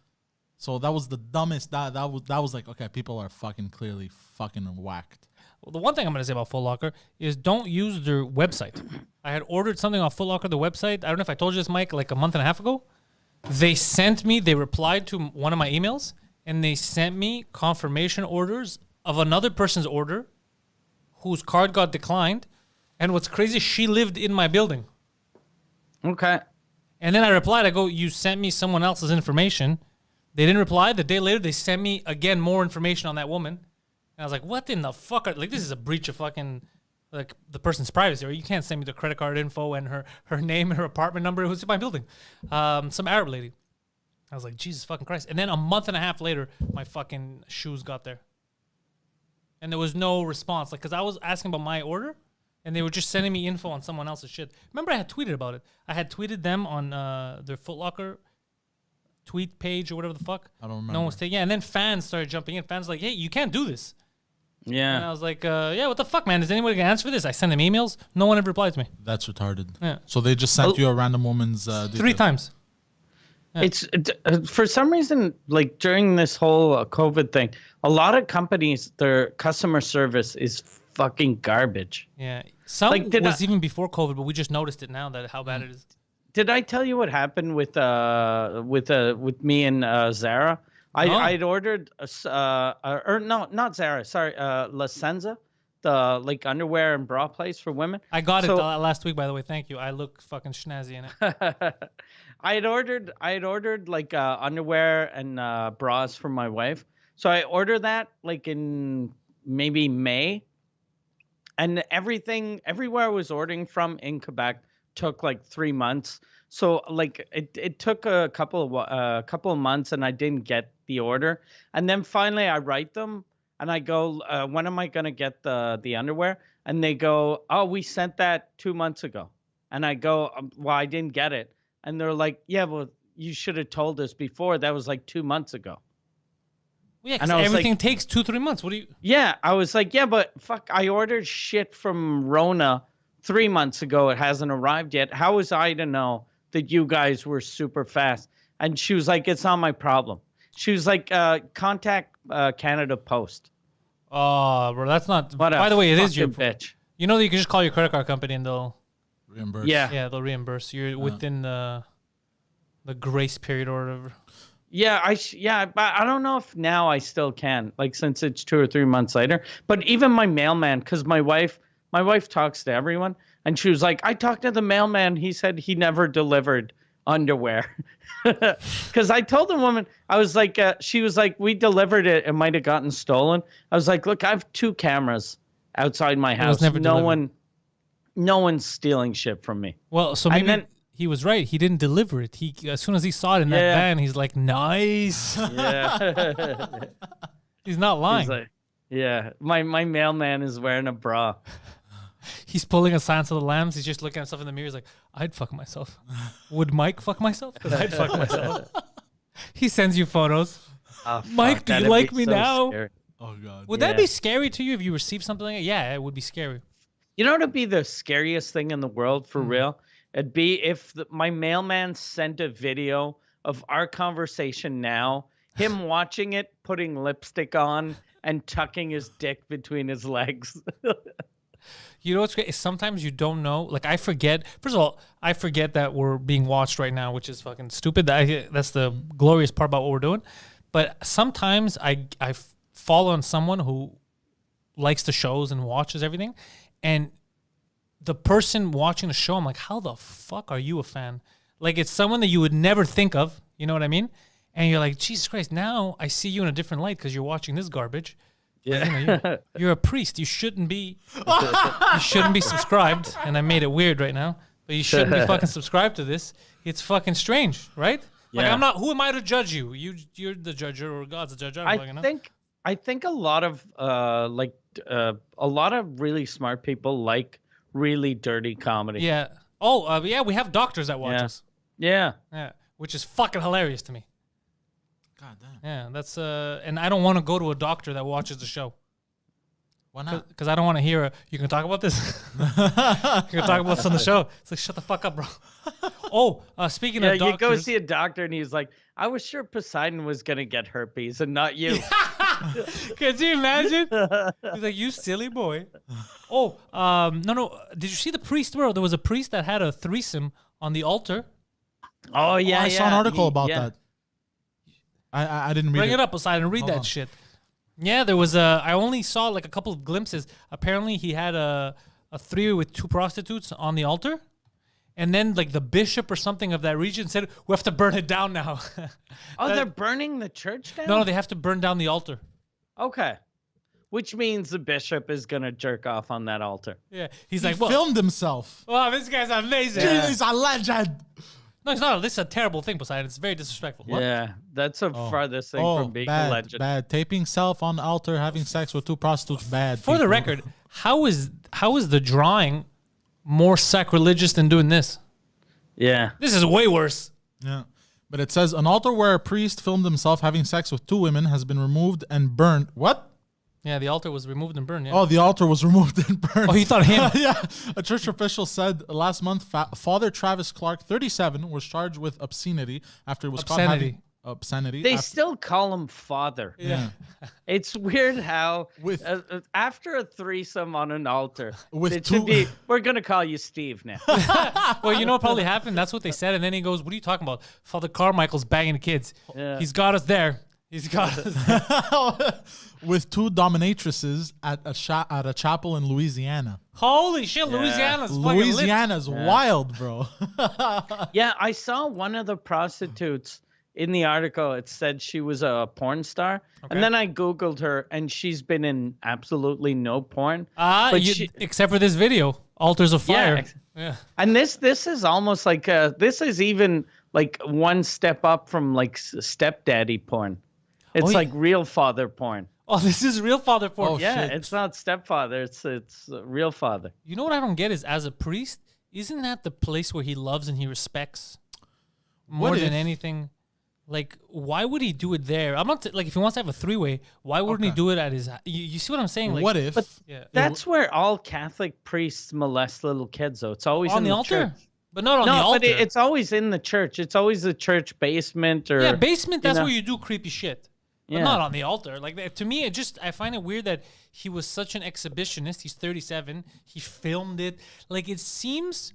So that was the dumbest. That was like, okay, people are fucking clearly fucking whacked. Well, the one thing I'm going to say about Foot Locker is don't use their website. I had ordered something off Foot Locker, the website. I don't know if I told you this, Mike, like a month and a half ago. They replied to one of my emails, and they sent me confirmation orders of another person's order whose card got declined. And what's crazy, she lived in my building. Okay. And then I replied, I go, you sent me someone else's information. They didn't reply. The day later, they sent me again more information on that woman. And I was like, what in the fuck? Like, this is a breach of fucking, like, the person's privacy. Or you can't send me the credit card info and her name and her apartment number. It was in my building. Some Arab lady. I was like, Jesus fucking Christ. And then a month and a half later, my fucking shoes got there. And there was no response. Like, because I was asking about my order. And they were just sending me info on someone else's shit. Remember, I had tweeted about it. I had tweeted them on their Foot Locker tweet page or whatever the fuck. I don't remember. No one was taking. Yeah, and then fans started jumping in. Fans like, hey, you can't do this. Yeah. And I was like, yeah, what the fuck, man? Is anybody gonna answer for this? I sent them emails. No one ever replied to me. That's retarded. Yeah. So they just sent you a random woman's. 3 times. Yeah. It's for some reason, like during this whole COVID thing, a lot of companies, their customer service is fucking garbage. Yeah. Some Like, was even before COVID, but we just noticed it now that how bad it is. Did I tell you what happened with me and Zara? I'd ordered or no, not Zara. Sorry, La Senza, the like underwear and bra place for women. I got it last week, by the way. Thank you. I look fucking schnazzy in it. I had ordered like underwear and bras for my wife. So I ordered that like in maybe May. And everywhere I was ordering from in Quebec took like 3 months. So like it took a couple of months, and I didn't get the order. And then finally I write them, and I go, when am I gonna get the underwear? And they go, oh, we sent that 2 months ago. And I go, well, I didn't get it. And they're like, yeah, well, you should have told us before. That was like 2 months ago. Yeah, because everything takes 2-3 months. What do you? Yeah, I was like, yeah, but fuck, I ordered shit from Rona 3 months ago. It hasn't arrived yet. How was I to know that you guys were super fast? And she was like, it's not my problem. She was like, contact Canada Post. Oh, bro, that's not. By the way, it is your bitch. You know that you can just call your credit card company and they'll reimburse. Yeah, they'll reimburse. You're within the grace period or whatever. Yeah, but I don't know if now I still can, like since it's 2 or 3 months later. But even my mailman, because my wife talks to everyone, and she was like, I talked to the mailman. He said he never delivered underwear. Because I told the woman, I was like, she was like, we delivered it. It might have gotten stolen. I was like, look, I have 2 cameras outside my house. No one's stealing shit from me. Well, so maybe he was right. He didn't deliver it. He as soon as he saw it in that van, he's like, nice. Yeah. He's not lying. He's like, yeah. My mailman is wearing a bra. He's pulling a Silence of the Lambs. He's just looking at himself in the mirror. He's like, I'd fuck myself. Would Mike fuck myself? Because I'd fuck myself. He sends you photos. Oh, Mike, do you like me now? Scary. Oh god. Would that be scary to you if you received something like that? Yeah, it would be scary. You know what would be the scariest thing in the world for real? It'd be if my mailman sent a video of our conversation now, him watching it, putting lipstick on, and tucking his dick between his legs. You know what's great? Sometimes you don't know. Like, I forget. First of all, I forget that we're being watched right now, which is fucking stupid. That's the glorious part about what we're doing. But sometimes I fall on someone who likes the shows and watches everything. And the person watching the show, I'm like, how the fuck are you a fan? Like, it's someone that you would never think of. You know what I mean? And you're like, Jesus Christ, now I see you in a different light because you're watching this garbage. Yeah, you're a priest. You shouldn't be. You shouldn't be subscribed. And I made it weird right now, but you shouldn't be fucking subscribed to this. It's fucking strange, right? Like, I'm not. Who am I to judge you? You're the judge, or God's the judge. I think a lot of a lot of really smart people like really dirty comedy. Yeah. Oh, yeah. We have doctors that watch us. Yeah. Yeah. which is fucking hilarious to me. God damn. Yeah, that's and I don't want to go to a doctor that watches the show. Why not? Because I don't want to hear. You can talk about this. You can talk about this on the show. It's like, shut the fuck up, bro. Oh, speaking of doctors, you go see a doctor and he's like, I was sure Poseidon was gonna get herpes and not you. Could you imagine? He's like, you silly boy. Oh, no. Did you see the priest, bro? There was a priest that had a threesome on the altar. Oh yeah, I saw an article about yeah. that. I didn't read Bring it up, Poseidon. Read Hold that on. shit. Yeah, there was a. I only saw like a couple of glimpses. Apparently, he had a three with 2 prostitutes on the altar, and then like the bishop or something of that region said, "We have to burn it down now." Oh, they're burning the church down? No, they have to burn down the altar. Okay. Which means the bishop is gonna jerk off on that altar. Yeah, he's He like, well, filmed himself. wow, this guy's amazing. Dude, he's a legend. No, it's not. This is a terrible thing, Poseidon. It's very disrespectful. What? Yeah, that's a farthest thing from being bad, a legend. bad. Taping self on altar, having sex with 2 prostitutes, bad. For the people. record, how is the drawing more sacrilegious than doing this? Yeah. This is way worse. Yeah. But it says an altar where a priest filmed himself having sex with 2 women has been removed and burned. What? Yeah, the altar was removed and burned. Yeah. Oh, the altar was removed and burned. Oh, he thought him. Yeah. A church official said last month Father Travis Clark, 37, was charged with obscenity after he was caught having obscenity. They still call him father. Yeah. It's weird how With- after a threesome on an altar, With it 2 should be, we're going to call you Steve now. Well, you know what probably happened? That's what they said. And then he goes, what are you talking about? Father Carmichael's banging kids. Yeah. He's got us there. He's got us. with 2 dominatrices at a chapel in Louisiana. Holy shit, Louisiana's fucking lit. Louisiana's wild, bro. Yeah, I saw one of the prostitutes in the article. It said she was a porn star. And then I Googled her, and she's been in absolutely no porn. But except for this video, Altars of Fire. Yeah. And this is almost like, this is even like one step up from like stepdaddy porn. It's like real father porn. Oh, this is real father porn. Oh, Yeah, shit. it's not stepfather. It's real father. You know what I don't get is, as a priest, isn't that the place where he loves and he respects more What than if- anything? Like, why would he do it there? I'm not like, if he wants to have a 3-way, why wouldn't he do it at his? You see what I'm saying? Like, What if? Yeah, That's where all Catholic priests molest little kids, though. It's always on in the the altar, church. but not on the No, altar. but it's always in the church. It's always the church basement or basement. That's know. where you do creepy shit. But Yeah. not on the altar. Like, to me, I find it weird that he was such an exhibitionist. He's 37. He filmed it. Like, it seems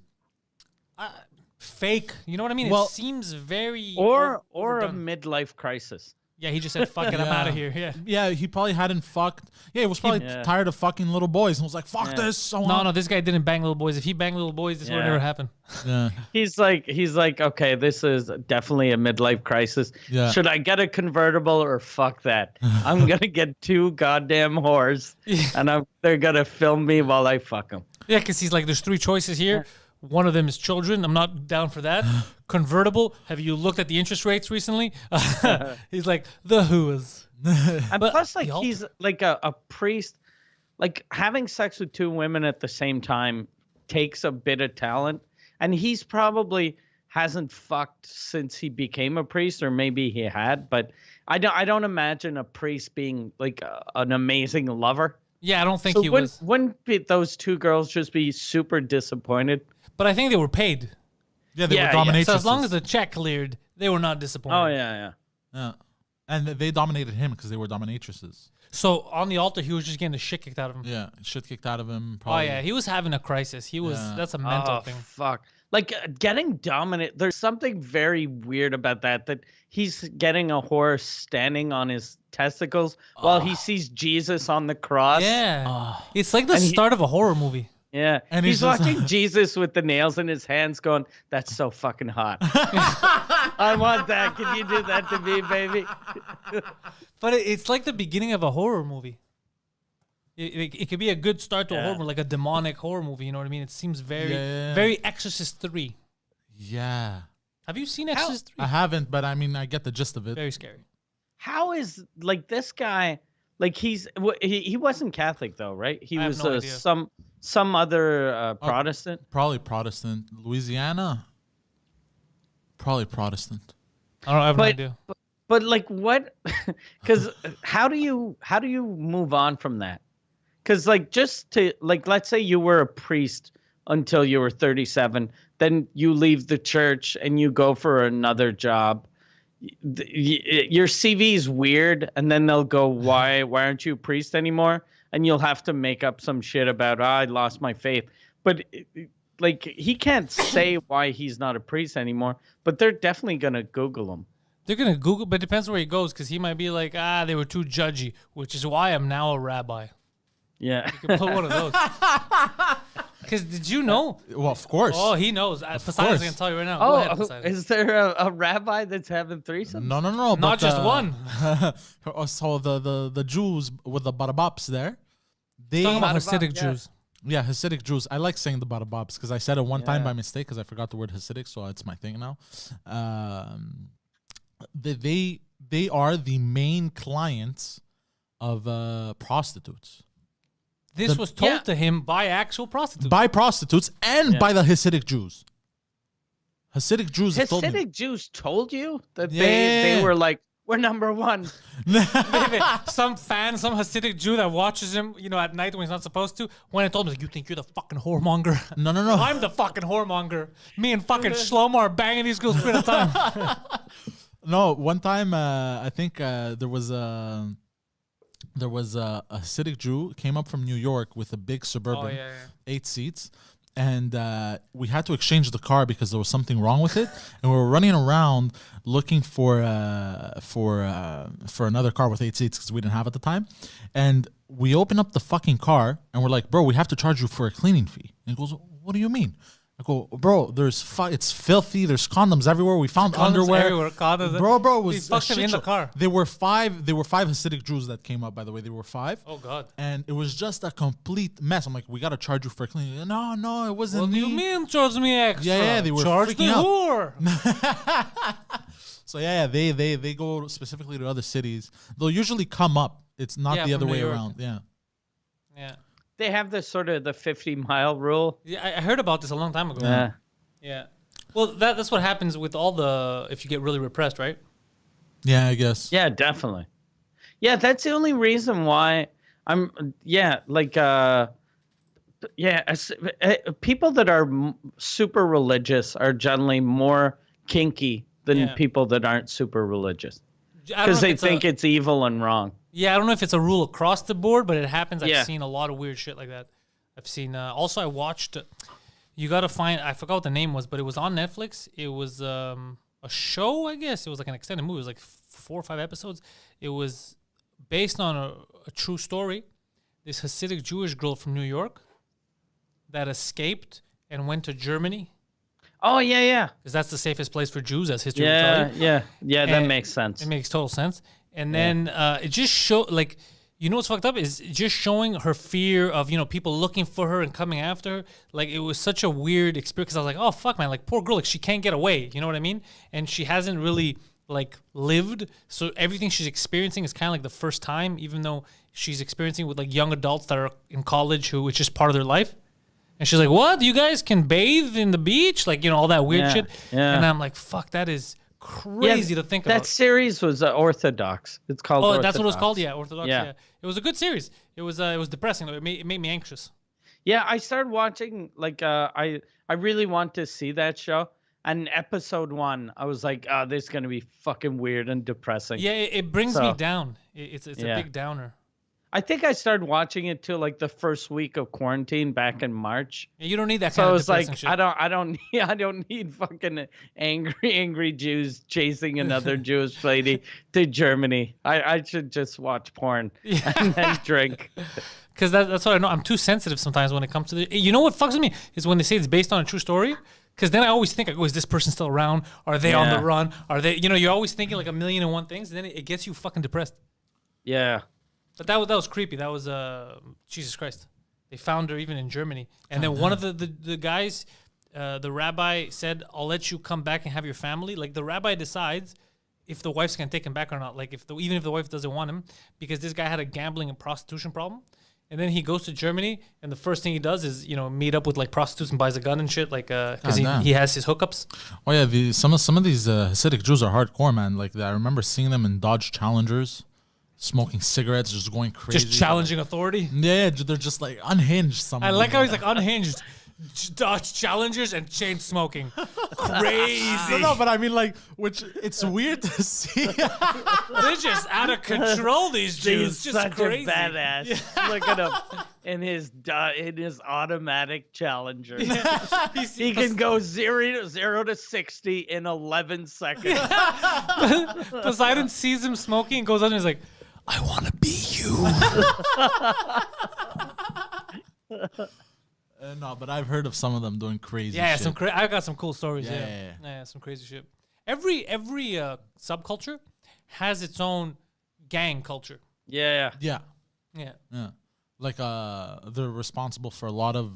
fake. You know what I mean? Well- It seems very or a overdone. midlife crisis. Yeah, he just said, "Fuck it, I'm out of here." Yeah. Yeah, he probably hadn't fucked. Yeah, he was probably tired of fucking little boys and was like, "Fuck this." So No, this guy didn't bang little boys. If he banged little boys, this would Yeah. never happen. Yeah. He's like, okay, this is definitely a midlife crisis. Yeah. Should I get a convertible or fuck that? I'm gonna get 2 goddamn whores, and they're gonna film me while I fuck them. Yeah, because he's like, "There's 3 choices here. One of them is children. I'm not down for that. Convertible. Have you looked at the interest rates recently?" He's like, "The whoas." And But plus, like, the altar- he's like a priest. Like, having sex with 2 women at the same time takes a bit of talent, and he's probably hasn't fucked since he became a priest, or maybe he had, but I don't imagine a priest being like an amazing lover. Yeah, I don't think So he was. wouldn't those 2 girls just be super disappointed? But I think they were paid. Yeah, they Yeah, were yeah. dominatrices. So as long as the check cleared, they were not disappointed. Oh yeah. Yeah. And they dominated him because they were dominatrices. So on the altar, he was just getting the shit kicked out of him. Yeah, shit kicked out of him. Oh Probably. yeah, he was having a crisis. He was. Yeah. That's a mental Oh thing. fuck! Like getting dominant. There's something very weird about that. That he's getting a horse standing on his testicles while he sees Jesus on the cross. Yeah, it's like the And he- start of a horror movie. Yeah, And he's he's just- watching Jesus with the nails in his hands, going, "That's so fucking hot. I want that. Can you do that to me, baby?" But it's like the beginning of a horror movie. It could be a good start to a horror movie, like a demonic horror movie. You know what I mean? It seems very, Yeah. very Exorcist 3. Yeah. Have you seen Exorcist 3? I haven't, but I mean, I get the gist of it. Very scary. How is like this guy? Like he wasn't Catholic though, right? He I have was no idea. some other Protestant. Probably Protestant. Louisiana. Probably Protestant. I have no But idea. but like what? Because how do you move on from that? Because like just to like let's say you were a priest until you were 37, then you leave the church and you go for another job. Your CV is weird, and then they'll go, why aren't you a priest anymore? And you'll have to make up some shit about, I lost my faith. But like he can't say why he's not a priest anymore, but they're definitely gonna Google him. They're gonna Google, but it depends where he goes, because he might be like, they were too judgy, which is why I'm now a rabbi. Yeah. You can put one of those. Because did you know? Well, of course. Oh, he knows. Poseidon's gonna tell you right now. Go Oh, ahead, Poseidon. is there a rabbi that's having threesomes? No. Not but, just one. So the Jews with the barabbas there, they Talking about Bada-bop, Hasidic yeah. Jews. Yeah, Hasidic Jews. I like saying the barabbas because I said it one time by mistake because I forgot the word Hasidic, so it's my thing now. They are the main clients of prostitutes. This was told to him by actual prostitutes. By prostitutes and by the Hasidic Jews. Hasidic Jews told me. Hasidic Jews told you that they were like, we're number one. Maybe some Hasidic Jew that watches him, at night when he's not supposed to, when I told him, like, you think you're the fucking whoremonger? No. I'm the fucking whoremonger. Me and fucking Shlomo are banging these girls three at a time. No, one time I think there was a Hasidic Jew came up from New York with a big Suburban, 8 seats, and we had to exchange the car because there was something wrong with it, and we were running around looking for another car with 8 seats because we didn't have at the time, and we open up the fucking car and we're like, bro, we have to charge you for a cleaning fee. And he goes, what do you mean? I go, bro, it's filthy. There's condoms everywhere. We found underwear. Everywhere, condoms. Bro, it was He fucked him in the car. There were five Hasidic Jews that came up, by the way. There were 5. Oh, God. And it was just a complete mess. I'm like, we got to charge you for cleaning. No, it wasn't What do me. you mean charge me extra? Yeah, they were charge the freaking out. whore. So they go specifically to other cities. They'll usually come up. It's not the other from New way York. around. Yeah. Yeah. They have this sort of the 50-mile rule. Yeah, I heard about this a long time ago. Yeah. Yeah. Well, that's what happens with if you get really repressed, right? Yeah, I guess. Yeah, definitely. Yeah, that's the only reason why people that are super religious are generally more kinky than people that aren't super religious. Because they think it's evil and wrong. Yeah, I don't know if it's a rule across the board, but it happens. I've seen a lot of weird shit like that. I've seen, also I watched, you got to find, I forgot what the name was, but it was on Netflix. It was a show, I guess. It was like an extended movie. It was like 4 or 5 episodes. It was based on a true story. This Hasidic Jewish girl from New York that escaped and went to Germany. Oh, yeah. Because that's the safest place for Jews, as history will tell you. Yeah, that makes sense. It makes total sense. And then it just showed, like, what's fucked up is just showing her fear of, people looking for her and coming after her. Like, it was such a weird experience because I was like, oh, fuck, man, like, poor girl, like, she can't get away. You know what I mean? And she hasn't really, like, lived. So everything she's experiencing is kind of like the first time, even though she's experiencing with, like, young adults that are in college who it's just part of their life. And she's like, what? You guys can bathe in the beach? Like, all that weird shit. Yeah. And I'm like, fuck, that is crazy to think about. That series was Orthodox. It's called Orthodox. That's what it was called? Yeah, Orthodox. Yeah. Yeah. It was a good series. It was depressing. It made me anxious. Yeah, I started watching, like, I really want to see that show. And episode 1, I was like, oh, this is going to be fucking weird and depressing. Yeah, it brings me down. It's a big downer. I think I started watching it till like the first week of quarantine back in March. Yeah, you don't need that So kind I of was like, depressing shit. I don't need fucking angry Jews chasing another Jewish lady to Germany. I should just watch porn and then drink. Because that's what I know. I'm too sensitive sometimes when it comes to the. You know what fucks with me is when they say it's based on a true story. Because then I always think, is this person still around? Are they on the run? Are they? You're always thinking like 1,000,001 things, and then it gets you fucking depressed. Yeah. But that was creepy. That was Jesus Christ. They found her even in Germany, and then one of the guys, the rabbi said, "I'll let you come back and have your family." Like the rabbi decides if the wife's gonna take him back or not. Like even if the wife doesn't want him, because this guy had a gambling and prostitution problem, And then he goes to Germany, and the first thing he does is, meet up with like prostitutes and buys a gun and shit, like because he has his hookups. Oh yeah, some of these Hasidic Jews are hardcore, man. Like I remember seeing them in Dodge Challengers, smoking cigarettes, just going crazy, Just challenging authority. Yeah, they're just like unhinged. Some. I like how he's like unhinged. Dodge Challengers and chain smoking. Crazy. No, but I mean, like, which it's weird to see. They're just out of control, these Jews. He's Just such crazy. a badass. Look at him in his automatic Challenger. He can go 0 to 60 in 11 seconds. Poseidon sees him smoking and goes up and he's like, I want to be you. No, but I've heard of some of them doing crazy Yeah, shit. I got some cool stories. Yeah. Yeah, some crazy shit. Every subculture has its own gang culture. Yeah. Yeah. Yeah. Yeah. Like they're responsible for a lot of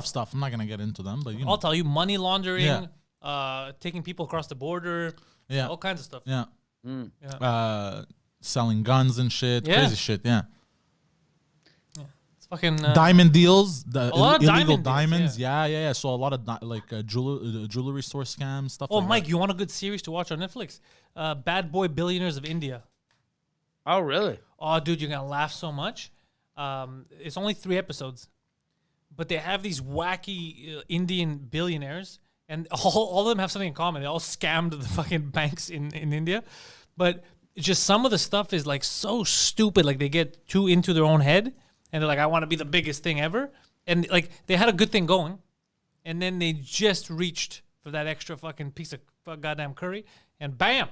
stuff. I'm not gonna get into them, but I'll tell you, money laundering, Yeah. taking people across the border, Yeah. all kinds of stuff. Yeah. Yeah. Selling guns and shit. Yeah. Crazy shit, yeah. It's fucking Diamond deals, the lot of illegal diamond deals, diamonds. Yeah. So a lot of jewelry store scams, stuff Oh, like Mike, that. you want a good series to watch on Netflix? Bad Boy Billionaires of India. Oh, really? Oh, dude, you're gonna laugh so much. It's only 3 episodes, but they have these wacky Indian billionaires, and all of them have something in common. They all scammed the fucking banks in India, but just some of the stuff is like so stupid. Like they get too into their own head, and they're like, "I want to be the biggest thing ever," and like they had a good thing going, and then they just reached for that extra fucking piece of goddamn curry, and bam,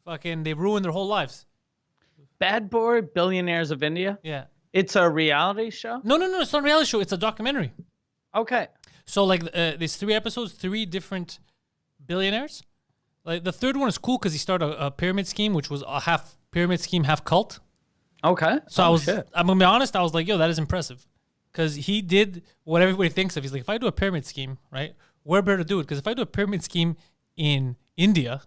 fucking they ruined their whole lives. Bad Boy Billionaires of India? Yeah. It's a reality show? No, it's not a reality show. It's a documentary. Okay. So like there's 3 episodes, 3 different billionaires. Like the third one is cool because he started a pyramid scheme, which was a half pyramid scheme, half cult. Okay. So Shit. I'm gonna be honest, I was like, yo, that is impressive, because he did what everybody thinks of. He's like, if I do a pyramid scheme, right, where better to do it? Because if I do a pyramid scheme in India,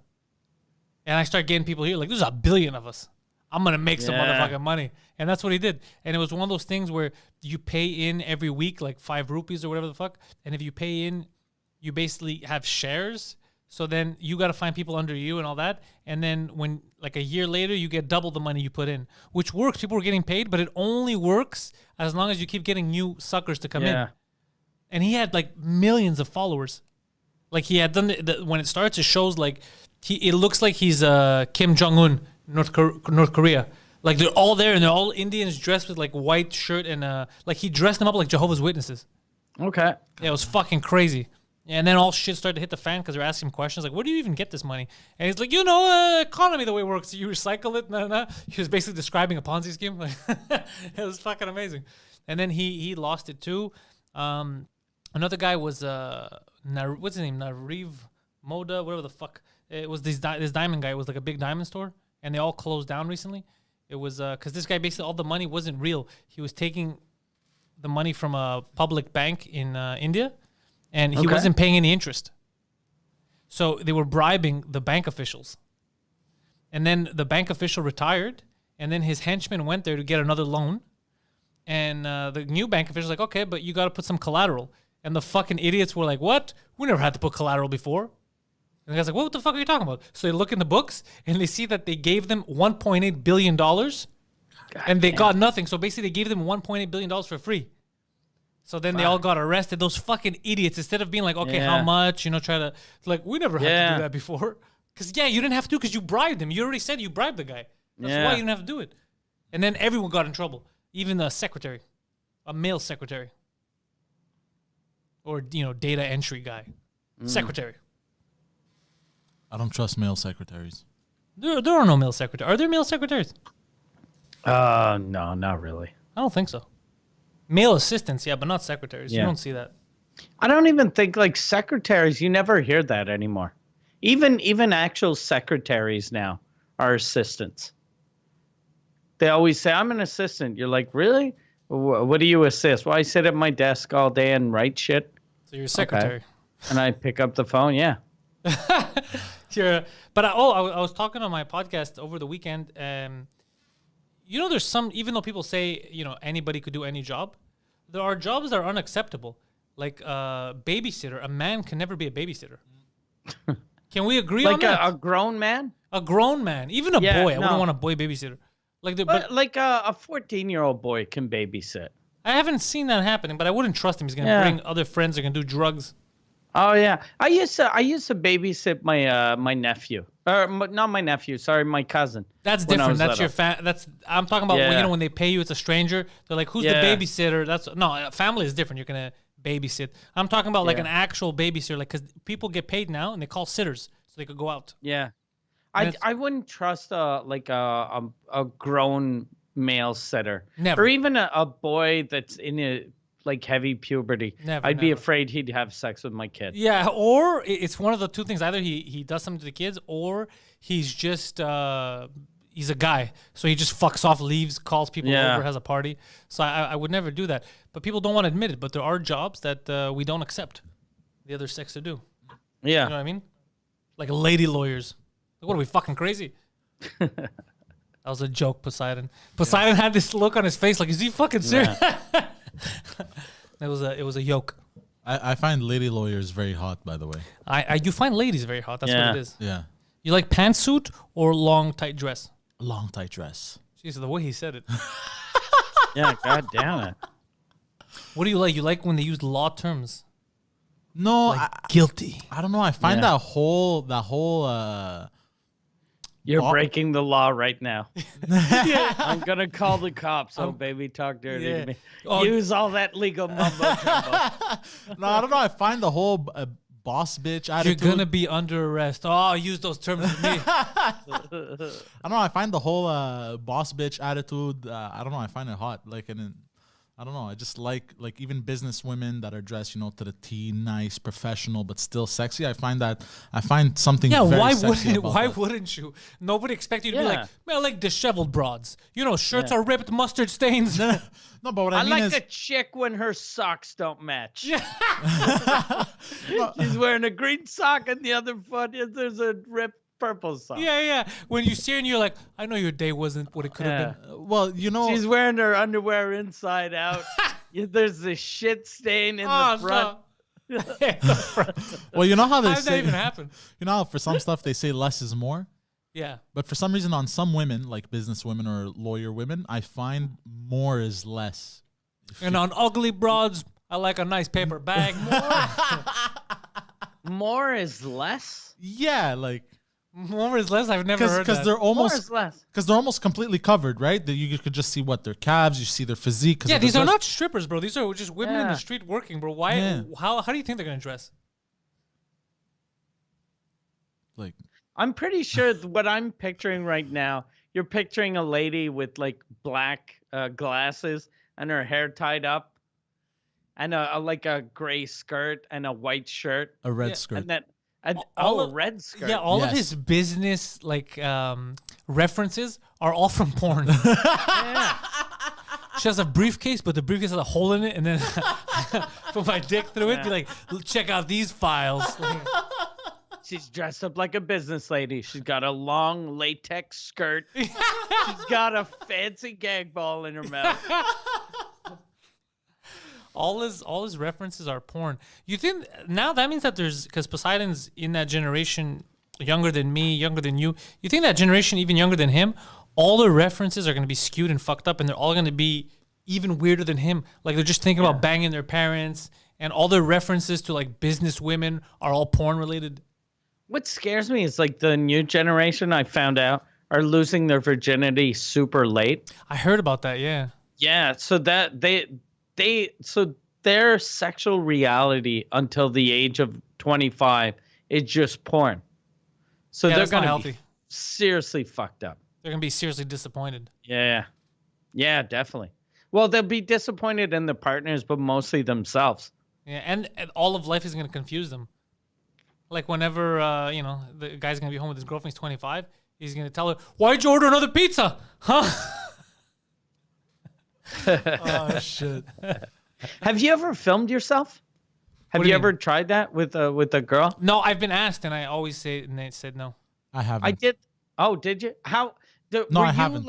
and I start getting people here, like there's 1 billion of us, I'm gonna make some motherfucking money. And that's what he did. And it was one of those things where you pay in every week, like 5 rupees or whatever the fuck. And if you pay in, you basically have shares. So then you got to find people under you and all that. And then when like a year later, you get double the money you put in, which works. People are getting paid, but it only works as long as you keep getting new suckers to come in. And he had like millions of followers. Like he had done when it starts, it shows like it looks like he's Kim Jong-un, North Korea. Like they're all there and they're all Indians dressed with like white shirt and like he dressed them up like Jehovah's Witnesses. Okay. Yeah, it was fucking crazy. And then all shit started to hit the fan because they're asking him questions like, where do you even get this money? And he's like, economy the way it works. You recycle it. Nah. He was basically describing a Ponzi scheme. Like, it was fucking amazing. And then he lost it too. Another guy was, what's his name? Nariv Moda, whatever the fuck. It was this diamond guy. It was like a big diamond store. And they all closed down recently. It was because this guy basically all the money wasn't real. He was taking the money from a public bank in India, and he wasn't paying any interest. So they were bribing the bank officials. And then the bank official retired, and then his henchman went there to get another loan. And the new bank official's like, okay, but you got to put some collateral. And the fucking idiots were like, what? We never had to put collateral before. And the guy's like, what the fuck are you talking about? So they look in the books and they see that they gave them $1.8 billion and they got nothing. So basically they gave them $1.8 billion for free. So then they all got arrested. Those fucking idiots, instead of being like, okay, how much, try to, like, we never had to do that before. Because, you didn't have to because you bribed him. You already said you bribed the guy. That's why you didn't have to do it. And then everyone got in trouble. Even the secretary, a male secretary. Or, data entry guy. Secretary. I don't trust male secretaries. There are no male secretaries. Are there male secretaries? No, not really. I don't think so. Male assistants, yeah, but not secretaries. Yeah. You don't see that. I don't even think like secretaries. You never hear that anymore. Even actual secretaries now are assistants. They always say, "I'm an assistant." You're like, really? What do you assist? Well, I sit at my desk all day and write shit. So you're a secretary. Okay. And I pick up the phone. Yeah. But I was talking on my podcast over the weekend. You know, there's some, even though people say, anybody could do any job, there are jobs that are unacceptable. Like babysitter. A man can never be a babysitter. Can we agree on that? A grown man? A grown man. Even a boy. I wouldn't want a boy babysitter. But like a 14-year-old boy can babysit. I haven't seen that happening, but I wouldn't trust him. He's going to bring other friends. They're going to do drugs. Oh yeah, I used to babysit my nephew, or not my nephew. Sorry, my cousin. That's different. That's your That's I'm talking about when they pay you, it's a stranger. They're like, who's the babysitter? Family is different. You're gonna babysit. I'm talking about like an actual babysitter, like because people get paid now and they call sitters so they could go out. Yeah, I wouldn't trust a grown male sitter, never, or even a boy that's in a like heavy puberty. I'd be afraid he'd have sex with my kid. Yeah, or it's one of the two things. Either he does something to the kids, or he's just he's a guy, so he just fucks off, leaves, calls people over, has a party. So I would never do that. But people don't want to admit it. But there are jobs that we don't accept the other sex to do. Yeah, you know what I mean? Like lady lawyers. Like, what are we, fucking crazy? That was a joke, Poseidon. Poseidon had this look on his face, like, is he fucking serious? Yeah. It was a yoke. I find lady lawyers very hot, by the way. You find ladies very hot. That's what it is. Yeah. You like pantsuit or long tight dress? Long tight dress. Jeez, the way he said it. Yeah, god damn it. What do you like? You like when they use law terms? No, like guilty. I don't know. I find that whole You're breaking the law right now. I'm gonna call the cops. Oh, baby, talk dirty to me. Use all that legal mumbo jumbo. No, I don't know. I find the whole boss bitch attitude. You're gonna be under arrest. Oh, use those terms with me. I don't know. I find the whole boss bitch attitude. I don't know. I find it hot. I don't know. I just like even business women that are dressed, to the T, nice, professional, but still sexy. I find something. Yeah, why wouldn't you? Nobody expect you to be like, man, I like disheveled broads. Shirts are ripped, mustard stains. No, but what I mean like is, a chick when her socks don't match. Yeah. She's wearing a green sock and the other foot there's a ripped purple sock. Yeah. When you see her and you're like, I know your day wasn't what it could have been. Well, she's wearing her underwear inside out. There's a shit stain in the front. Well, you know how they how say that even happen? You know how for some stuff they say less is more? Yeah. But for some reason on some women, like business women or lawyer women, I find more is less. And on ugly broads, I like a nice paper bag. More is less? Yeah, like more is less. I've never heard that. Because they're almost completely covered, right? That you could just see their calves, you see their physique. Yeah, these are not strippers, bro. These are just women in the street working, bro. Why? Yeah. How do you think they're gonna dress? Like, I'm pretty sure what I'm picturing right now. You're picturing a lady with like black glasses and her hair tied up, and a gray skirt and a white shirt, a red skirt, and a red skirt. Yeah, all of his business references are all from porn. Yeah. She has a briefcase, but the briefcase has a hole in it, and then put my dick through it. Be like, check out these files. She's dressed up like a business lady. She's got a long latex skirt. She's got a fancy gag ball in her mouth. All his references are porn. You think now that means that because Poseidon's in that generation, younger than me, younger than you. You think that generation, even younger than him, all the references are going to be skewed and fucked up, and they're all going to be even weirder than him. Like they're just thinking about banging their parents, and all their references to like business women are all porn related. What scares me is like the new generation, I found out, are losing their virginity super late. I heard about that. Yeah. Yeah. So that so their sexual reality until the age of 25 is just porn. So they're going to be seriously fucked up. They're going to be seriously disappointed. Yeah. Yeah, definitely. Well, they'll be disappointed in their partners, but mostly themselves. Yeah, and all of life is going to confuse them. Like whenever, the guy's going to be home with his girlfriend, he's 25, he's going to tell her, why'd you order another pizza? Huh? Oh, shit. Have you ever filmed yourself? Have you ever tried that with a girl? No, I've been asked, and I always say, and they said no. I haven't. I did. Oh, did you? How? No, I haven't.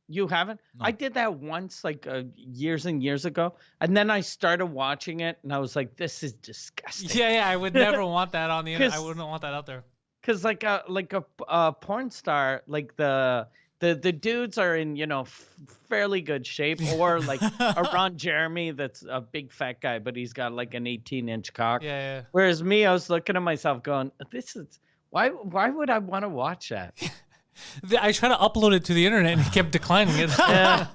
You haven't? I did that once, like years and years ago, and then I started watching it, and I was like, "This is disgusting." Yeah, I would never want that on the internet. I 'Cause- wouldn't want that out there. Because like a porn star, like the dudes are in fairly good shape, or like a Ron Jeremy that's a big fat guy, but he's got like an 18-inch cock. Yeah. Whereas me, I was looking at myself going, "This is why would I want to watch that?" I tried to upload it to the internet and it kept declining it. Yeah.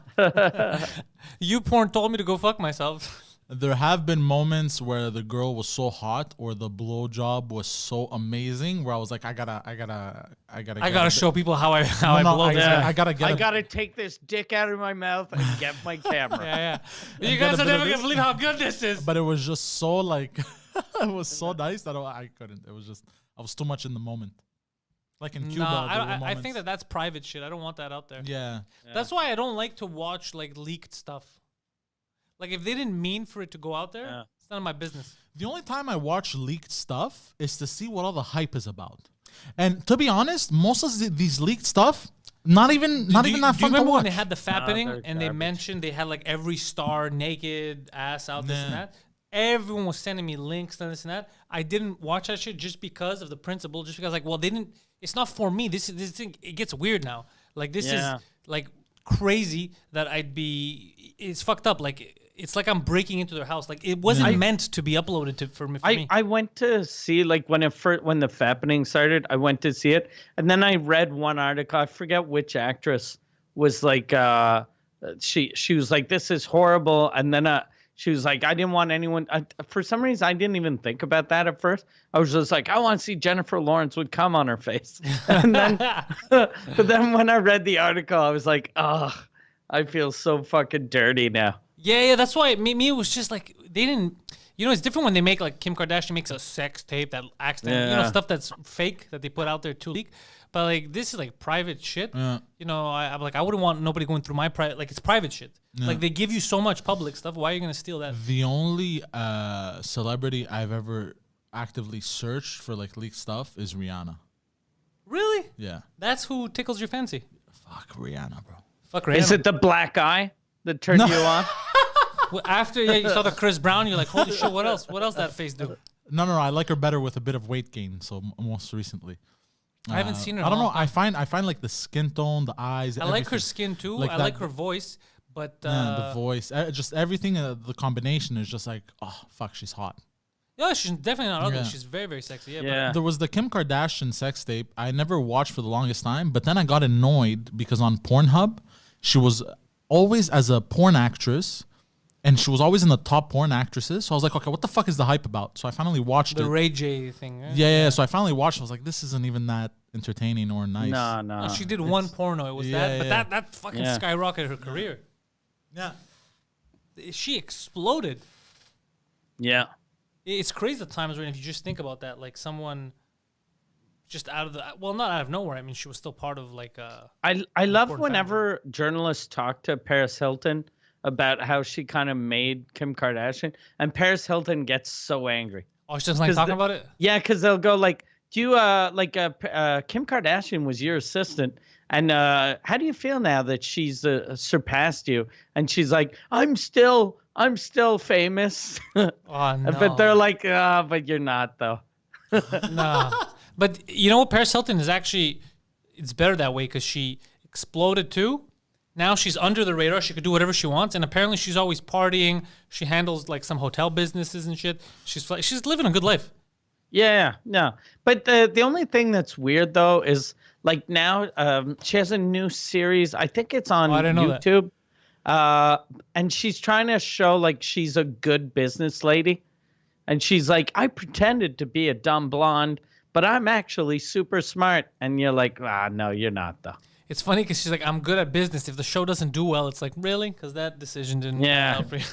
You porn told me to go fuck myself. There have been moments where the girl was so hot or the blowjob was so amazing where I was like, I gotta show people how I No, blow this. I gotta get I a- gotta take this dick out of my mouth and get my camera. Yeah. You get guys a are bit of never this. gonna believe how good this is. But it was just so like, it was so nice that I couldn't. It was just, I was too much in the moment. Like in Cuba, No, there were I moments. think that's private shit. I don't want that out there. Yeah. That's why I don't like to watch like leaked stuff. Like if they didn't mean for it to go out there, it's none of my business. The only time I watch leaked stuff is to see what all the hype is about. And to be honest, most of these leaked stuff, not even that Do you fun to remember watch. when they had the fappening they're and they garbage. mentioned they had like every star naked ass out, this and that? Everyone was sending me links and this and that. I didn't watch that shit just because of the principle, just because like, well, they didn't. It's not for me. This thing. It gets weird now. Like this is like crazy that I'd be. It's fucked up. Like it's like I'm breaking into their house. Like it wasn't meant to be uploaded for me. I went to see like when the fappening started, I went to see it, and then I read one article. I forget which actress was like she was like, "This is horrible," and then she was like, "I didn't want anyone." For some reason, I didn't even think about that at first. I was just like, "I want to see Jennifer Lawrence with cum on her face," and then but then when I read the article, I was like, "Oh, I feel so fucking dirty now." Yeah, that's why me it was just like they didn't. You know, it's different when they make like Kim Kardashian makes a sex tape that accidentally, stuff that's fake that they put out there to leak. But like this is like private shit. You know, I'm like I wouldn't want nobody going through my private. Like it's private shit. Like they give you so much public stuff. Why are you gonna steal that? The only celebrity I've ever actively searched for like leaked stuff is Rihanna. Really? Yeah. That's who tickles your fancy. Fuck Rihanna, bro. Fuck Rihanna. Is it the black eye that turned you on? Well, after you saw the Chris Brown, you're like, holy shit, what else? What else that face do? No, I like her better with a bit of weight gain. So most recently, I haven't seen her. I don't in a know. long I find like the skin tone, the eyes. I like her everything. skin too. Like I that- like her voice, but The voice, just everything. The combination is just like, oh fuck, she's hot. yeah, she's definitely not ugly. Yeah. She's very, very sexy. Yeah. Yeah. There was the Kim Kardashian sex tape. I never watched for the longest time, but then I got annoyed because on Pornhub, she was always as a porn actress, and she was always in the top porn actresses. So I was like, okay, what the fuck is the hype about? So I finally watched The it. Ray J thing. Right? Yeah. So I finally watched. I was like, this isn't even that entertaining or nice. No. No, she did one porno. It was that, but that fucking skyrocketed her career. Yeah. She exploded. Yeah. It's crazy the times when if you just think about that, like someone just out of not out of nowhere. I mean, she was still part of like I love important whenever journalists talk to Paris Hilton about how she kind of made Kim Kardashian, and Paris Hilton gets so angry. oh, she doesn't like 'Cause talking the- about it. Yeah, because they'll go like, "Do you Kim Kardashian was your assistant, and how do you feel now that she's surpassed you?" And she's like, I'm still famous." Oh no. But they're like, but you're not though." No. But you know what? Paris Hilton is actually, it's better that way because she exploded too. Now she's under the radar. She could do whatever she wants. And apparently she's always partying. She handles like some hotel businesses and shit. She's living a good life. Yeah, no. But the only thing that's weird though is like now she has a new series. I think it's on I didn't know that. YouTube. And she's trying to show like she's a good business lady. And she's like, I pretended to be a dumb blonde, but I'm actually super smart. And you're like, no, you're not though. It's funny because she's like, I'm good at business. If the show doesn't do well, it's like, really? Because that decision didn't work out for you.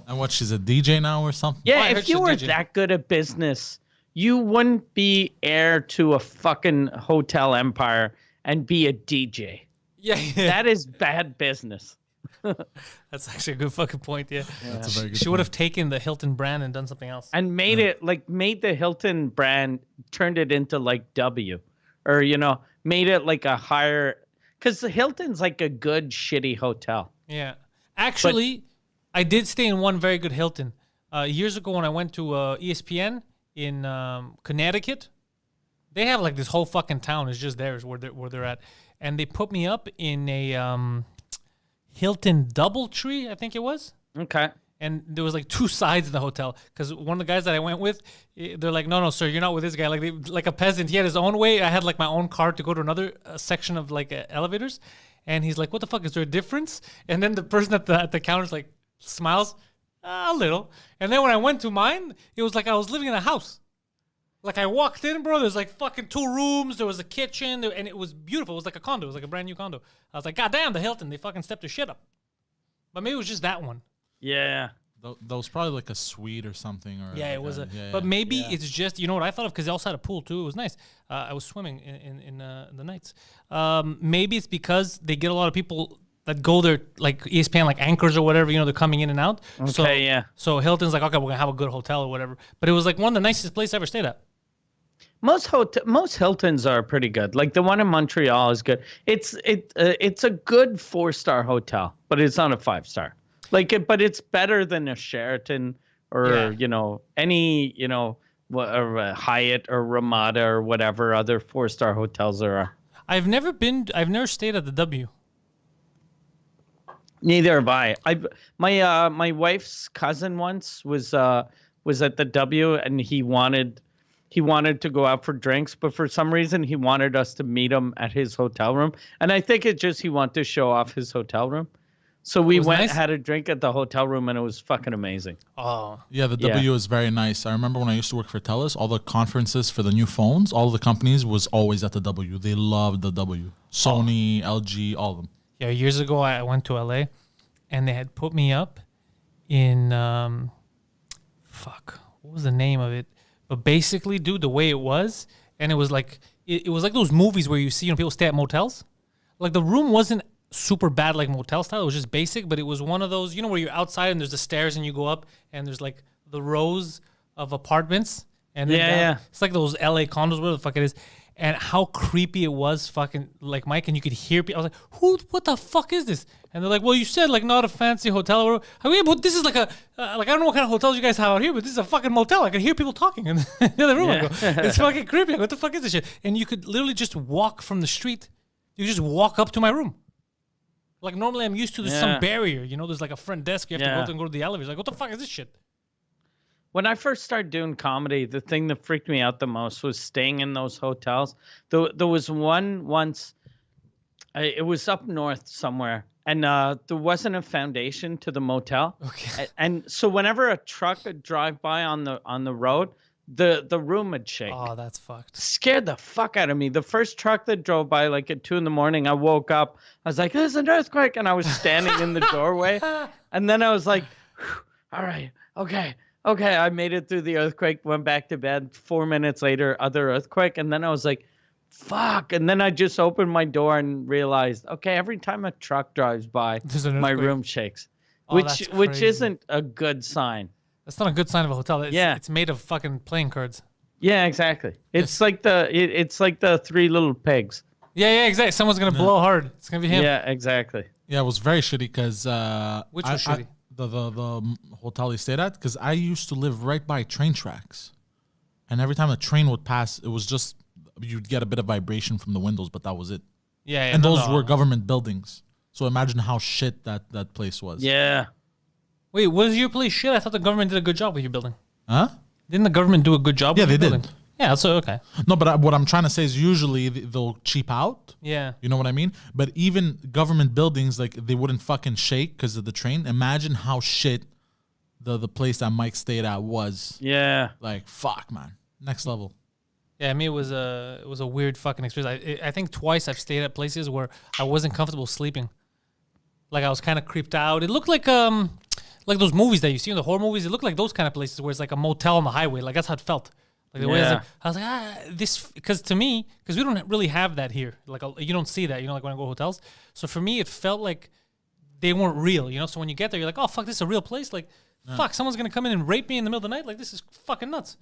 And what? She's a DJ now or something? Yeah, I heard if you she's were DJ. that good at business, you wouldn't be heir to a fucking hotel empire and be a DJ. yeah. That is bad business. That's actually a good fucking point. Yeah. That's a very good She would point. have taken the Hilton brand and done something else. And made the Hilton brand, turned it into like W, or made it like a higher, because the Hilton's like a good shitty hotel. Yeah. Actually, I did stay in one very good Hilton. Years ago when I went to ESPN in Connecticut, they have like this whole fucking town is just theirs where they're at. And they put me up in a Hilton Doubletree, I think it was. Okay. And there was like two sides of the hotel because one of the guys that I went with, they're like, no, sir, you're not with this guy. Like a peasant, he had his own way. I had like my own car to go to another section of like elevators, and he's like, what the fuck, is there a difference? And then the person at the counter's like smiles a little, and then when I went to mine, it was like I was living in a house. Like I walked in, bro. There's like fucking 2 rooms. There was a kitchen, and it was beautiful. It was like a condo. It was like a brand new condo. I was like, God damn, the Hilton. They fucking stepped their shit up. But maybe it was just that one. Yeah. That was probably like a suite or something. Or Yeah, like it was but maybe it's just, you know what I thought of? Because they also had a pool too. It was nice. I was swimming in the nights. Maybe it's because they get a lot of people that go there, like ESPN, like anchors or whatever. You know, they're coming in and out. Okay, yeah. So Hilton's like, okay, we're gonna have a good hotel or whatever. But it was like one of the nicest places I ever stayed at. Most Hiltons are pretty good. Like the one in Montreal is good. It's a good 4-star hotel, but it's not a 5-star. But it's better than a Sheraton or any or a Hyatt or Ramada or whatever other 4-star hotels there are. I've never stayed at the W. Neither have I. My wife's cousin once was at the W, and he wanted to go out for drinks, but for some reason he wanted us to meet him at his hotel room, and I think it's just he wanted to show off his hotel room. So we went, nice? had a drink at the hotel room, and it was fucking amazing. Oh. Yeah, the W is very nice. I remember when I used to work for Telus, all the conferences for the new phones, all the companies was always at the W. They loved the W. Sony, LG, all of them. Yeah, years ago I went to LA, and they had put me up in what was the name of it? But basically, dude, the way it was, and it was like it was like those movies where you see people stay at motels. Like the room wasn't super bad like motel style. It was just basic, but it was one of those, where you're outside and there's the stairs and you go up and there's like the rows of apartments. And then it's like those LA condos, whatever the fuck it is. And how creepy it was, fucking like Mike, and you could hear people. I was like, what the fuck is this? And they're like, well, you said like not a fancy hotel. Or I mean, but this is like a I don't know what kind of hotels you guys have out here, but this is a fucking motel. I could hear people talking in the other room. I go, it's fucking creepy. What the fuck is this shit? And you could literally just walk from the street. You just walk up to my room. Like normally I'm used to there's some barrier, there's like a front desk. You have to go up and go to the elevator. Like, what the fuck is this shit? When I first started doing comedy, the thing that freaked me out the most was staying in those hotels. There was one once, it was up north somewhere, and there wasn't a foundation to the motel. Okay. And so whenever a truck would drive by on the road, the room would shake. Oh, that's fucked. Scared the fuck out of me. The first truck that drove by like at 2 a.m, I woke up. I was like, there's an earthquake. And I was standing in the doorway. And then I was like, all right, okay, I made it through the earthquake, went back to bed. 4 minutes later, other earthquake. And then I was like, fuck. And then I just opened my door and realized, okay, every time a truck drives by, my room shakes, which isn't a good sign. That's not a good sign of a hotel. It's made of fucking playing cards. Yeah, exactly. It's like the 3 little pigs. Yeah, exactly. Someone's gonna blow hard. It's gonna be him. Yeah, exactly. Yeah, it was very shitty because which was shitty? The hotel he stayed at, because I used to live right by train tracks, and every time a train would pass, it was just you'd get a bit of vibration from the windows, but that was it. Yeah, and those were government buildings. So imagine how shit that place was. Yeah. Wait, was your place shit? I thought the government did a good job with your building. Huh? Didn't the government do a good job? Yeah, with your they building? did. Yeah, so okay. No, but what I'm trying to say is usually they'll cheap out. Yeah. You know what I mean? But even government buildings, like they wouldn't fucking shake because of the train. Imagine how shit the place that Mike stayed at was. Yeah. Like, fuck, man. Next level. Yeah, I mean, it was a weird fucking experience. I think twice I've stayed at places where I wasn't comfortable sleeping. Like I was kind of creeped out. It looked like those movies that you see in the horror movies. It looked like those kind of places where it's like a motel on the highway. Like that's how it felt. Like the way I was like, this, because to me, because we don't really have that here. Like you don't see that, like when I go to hotels. So for me, it felt like they weren't real, So when you get there, you're like, oh fuck, this is a real place. Like, fuck, someone's gonna come in and rape me in the middle of the night. Like this is fucking nuts.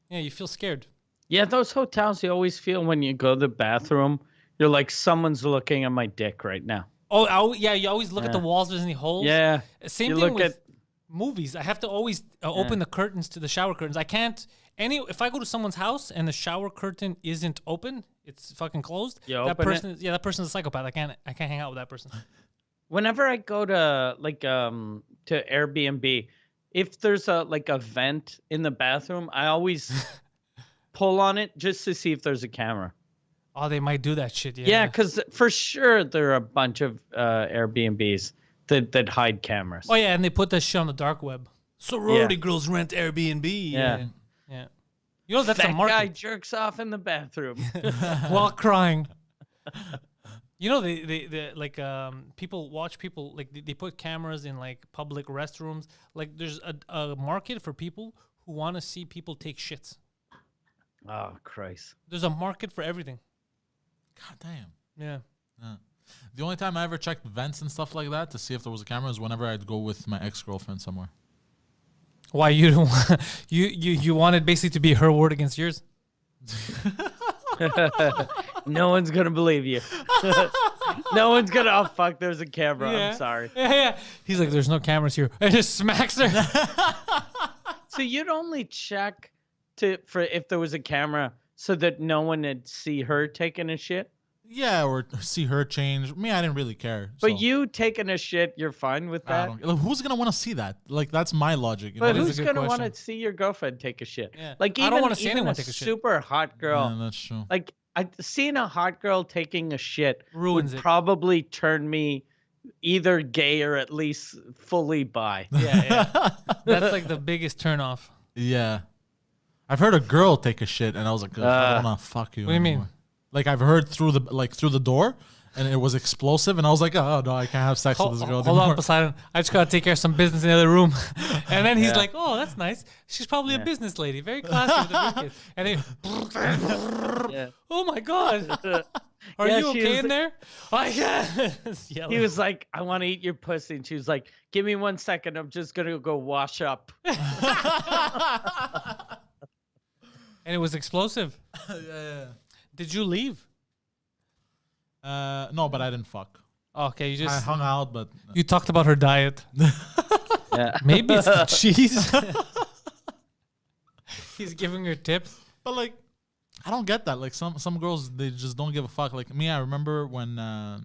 Yeah, you feel scared. Yeah, those hotels you always feel when you go to the bathroom You're like, someone's looking at my dick right now. Oh, yeah. You always look at the walls. There's any holes. Yeah. Same You thing look with at- movies. I have to always open the curtains to the shower curtains. I can't. If I go to someone's house and the shower curtain isn't open, it's fucking closed. You that open person, that person's a psychopath. I can't hang out with that person. Whenever I go to to Airbnb, if there's a vent in the bathroom, I always pull on it just to see if there's a camera. Oh, they might do that shit. Yeah. Yeah, because for sure there are a bunch of Airbnbs that hide cameras. Oh yeah, and they put that shit on the dark web. Sorority girls rent Airbnb. Yeah. Yeah. You know that's that a market. guy jerks off in the bathroom. While crying. You know, they like people watch people like they put cameras in like public restrooms. Like there's a market for people who want to see people take shits. Oh Christ! There's a market for everything. God damn. Yeah. The only time I ever checked vents and stuff like that to see if there was a camera is whenever I'd go with my ex-girlfriend somewhere. Why you don't you wanted basically to be her word against yours? No one's gonna believe you. No one's gonna. Oh fuck! There's a camera. Yeah. I'm sorry. Yeah. He's like, there's no cameras here, and just smacks her. So you'd only check for if there was a camera so that no one would see her taking a shit. Yeah, or see her change. Me, I didn't really care. But so you taking a shit, you're fine with I that. don't, like, who's gonna want to see that? Like that's my logic. You But know? is a who's good gonna want question. to see your girlfriend take a shit? Yeah. Like I even, don't wanna see even anyone a take a shit. super hot girl. Yeah, that's true. Like seeing a hot girl taking a shit Ruins would it. probably turn me either gay or at least fully bi. Yeah. That's like the biggest turnoff. Yeah, I've heard a girl take a shit, and I was like, I don't wanna fuck you. What do you mean? anymore. Like I've heard through the door, and it was explosive, and I was like, oh no, I can't have sex with this girl Hold on, anymore. Poseidon. I just gotta take care of some business in the other room. And then he's like, "Oh, that's nice. She's probably a business lady, very classy with a briefcase." And then, Yeah. oh my god, are Yeah, you she okay was in there? I guess. He was like, I want to eat your pussy. And she was like, give me 1 second. I'm just going to go wash up. And it was explosive. Yeah. Did you leave? No, but I didn't fuck. Okay, you I just hung out, but you talked about her diet. Yeah. Maybe it's the cheese. He's giving her tips. But like, I don't get that. Like some girls, they just don't give a fuck. Like me, I remember when I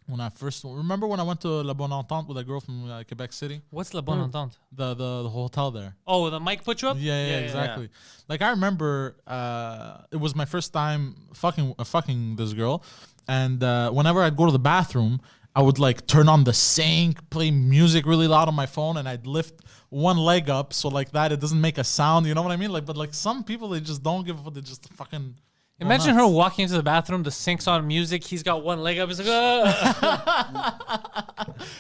went to La Bonne Entente with a girl from Quebec City, What's La Bonne Entente? the hotel there. Oh, the mic put you up? Yeah, exactly. Like I remember, it was my first time fucking this girl, and whenever I'd go to the bathroom, I would like turn on the sink, play music really loud on my phone, and I'd lift one leg up so like that it doesn't make a sound. You know what I mean? Like, but like some people, they just don't give a fuck. They just fucking. go Imagine her nuts. walking into the bathroom, the sink's on music, he's got one leg up, he's like,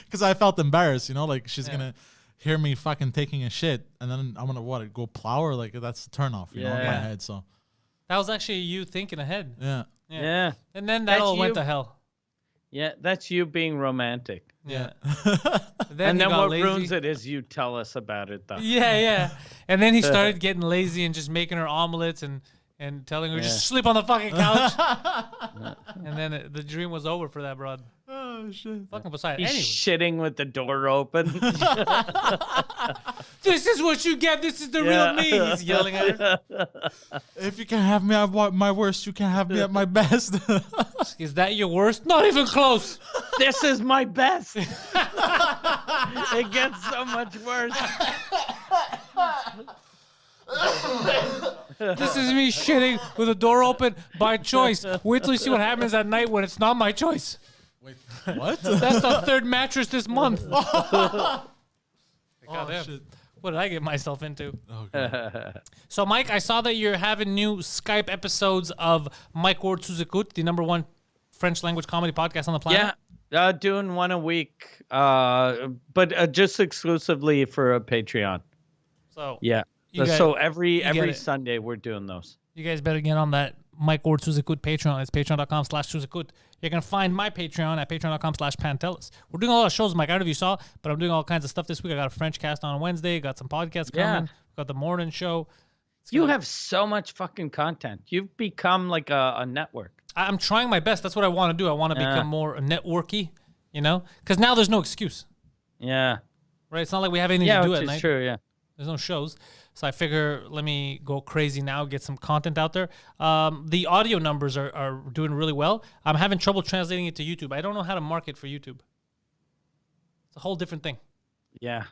Because I felt embarrassed, you know, like she's gonna hear me fucking taking a shit, and then I'm gonna go plow her, like that's a turn off, you know, in my Yeah. head. So That was actually you thinking ahead. yeah, Yeah. And then that That's all went you. to hell. Yeah. That's you being romantic. Yeah. And he then got what lazy. ruins it is you tell us about it, though. Yeah. And then he started getting lazy and just making her omelets and telling her, just sleep on the fucking couch. And then the dream was over for that broad. oh shit. Fucking Poseidon. He's Anyway, shitting with the door open. this is what you get. This is the real me. He's yelling at her. If you can have me at my worst, you can have me at my best. Is that your worst? Not even close. This is my best. It gets so much worse. This is me shitting with the door open by choice. Wait till you see what happens at night when it's not my choice. Wait, what? That's the third mattress this month. oh Goddamn. shit. What did I get myself into? Okay. So, Mike, I saw that you're having new Skype episodes of Mike Ward Suzekut, the #1 French language comedy podcast on the planet. Yeah. Doing one a week, but just exclusively for a Patreon. So, Yeah. You So got- every get it. Sunday we're doing those. you guys better get on that Mike Ward Suzekut Patreon. It's patreon.com/Suzekut. You're going to find my Patreon at patreon.com/Pantelis. We're doing a lot of shows, Mike. I don't know if you saw, but I'm doing all kinds of stuff this week. I got a French cast on Wednesday. Got some podcasts Yeah. coming. Got the morning show. You have so much fucking content. You've become like a network. I'm trying my best. That's what I want to do. I want to become more networky, you know? Because now there's no excuse, Yeah. right? It's not like we have anything to do which at is night. true. Yeah. There's no shows. So I figure let me go crazy now, get some content out there. The audio numbers are doing really well. I'm having trouble translating it to YouTube. I don't know how to market for YouTube. It's a whole different thing. Yeah.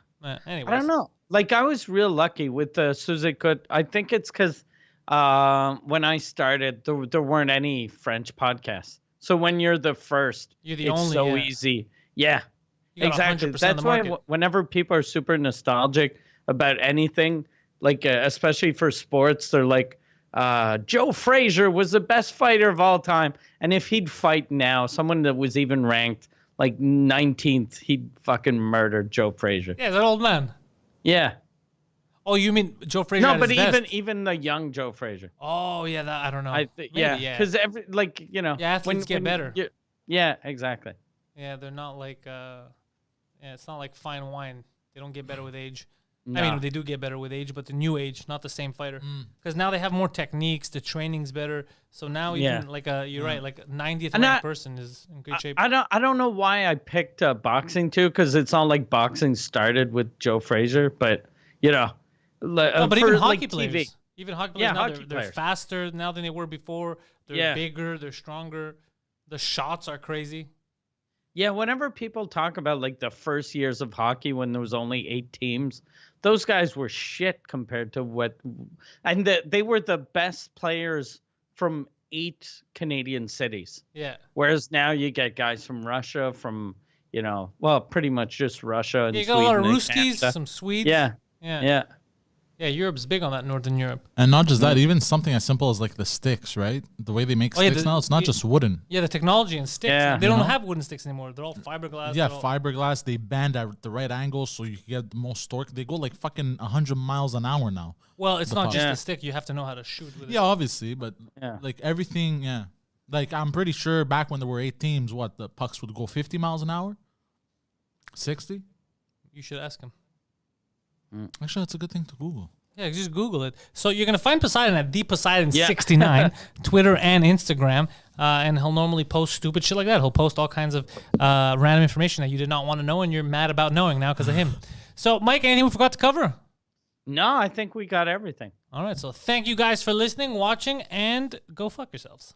Anyways. I don't know. Like I was real lucky with the Suzukut. I think it's because when I started, there weren't any French podcasts. So when you're the first, You're the it's only, so yeah. easy. Yeah, You got exactly. 100% of That's the why market. whenever people are super nostalgic about anything, like especially for sports, they're like, Joe Frazier was the best fighter of all time. And if he'd fight now, someone that was even ranked like 19th, he'd fucking murder Joe Frazier. Yeah, that old man. Yeah. Oh, you mean Joe Frazier? No, at but his best? even the young Joe Frazier. Oh yeah, that I don't know. Maybe, Yeah, because athletes get better. Yeah, exactly. Yeah, they're not like it's not like fine wine. They don't get better with age. No. I mean, they do get better with age, but the new age, not the same fighter. Because now they have more techniques. The training's better. So now even like you're right, like a 90th ranked person is in good shape. I don't know why I picked boxing too, because it's not like boxing started with Joe Frazier, but but even hockey players, TV. even hockey players now hockey they're players. faster now than they were before. They're bigger. They're stronger. The shots are crazy. Yeah, whenever people talk about like the first years of hockey when there was only 8 teams, those guys were shit compared to and they were the best players from 8 Canadian cities. Yeah. Whereas now you get guys from Russia, from pretty much just Russia and You Sweden got a lot of and Ruskies, Canada. some Swedes. Yeah. Yeah, Europe's big on that, Northern Europe. And not just that, even something as simple as like the sticks, right? The way they make sticks now, it's not just wooden. Yeah, the technology and sticks. Yeah. They don't have wooden sticks anymore. They're all fiberglass. Yeah, fiberglass. They bend at the right angle so you can get the most torque. They go like fucking 100 miles an hour now. Well, it's not just Yeah. the stick. You have to know how to shoot with it. Yeah, obviously, but Yeah. like everything, yeah. Like I'm pretty sure back when there were 8 teams, the pucks would go 50 miles an hour? 60? You should ask him. Actually, that's a good thing to Google. Yeah, just Google it. So you're going to find Poseidon at ThePoseidon69, Twitter and Instagram. And he'll normally post stupid shit like that. He'll post all kinds of random information that you did not want to know and you're mad about knowing now because of him. So, Mike, anything we forgot to cover? No, I think we got everything. All right, so thank you guys for listening, watching, and go fuck yourselves.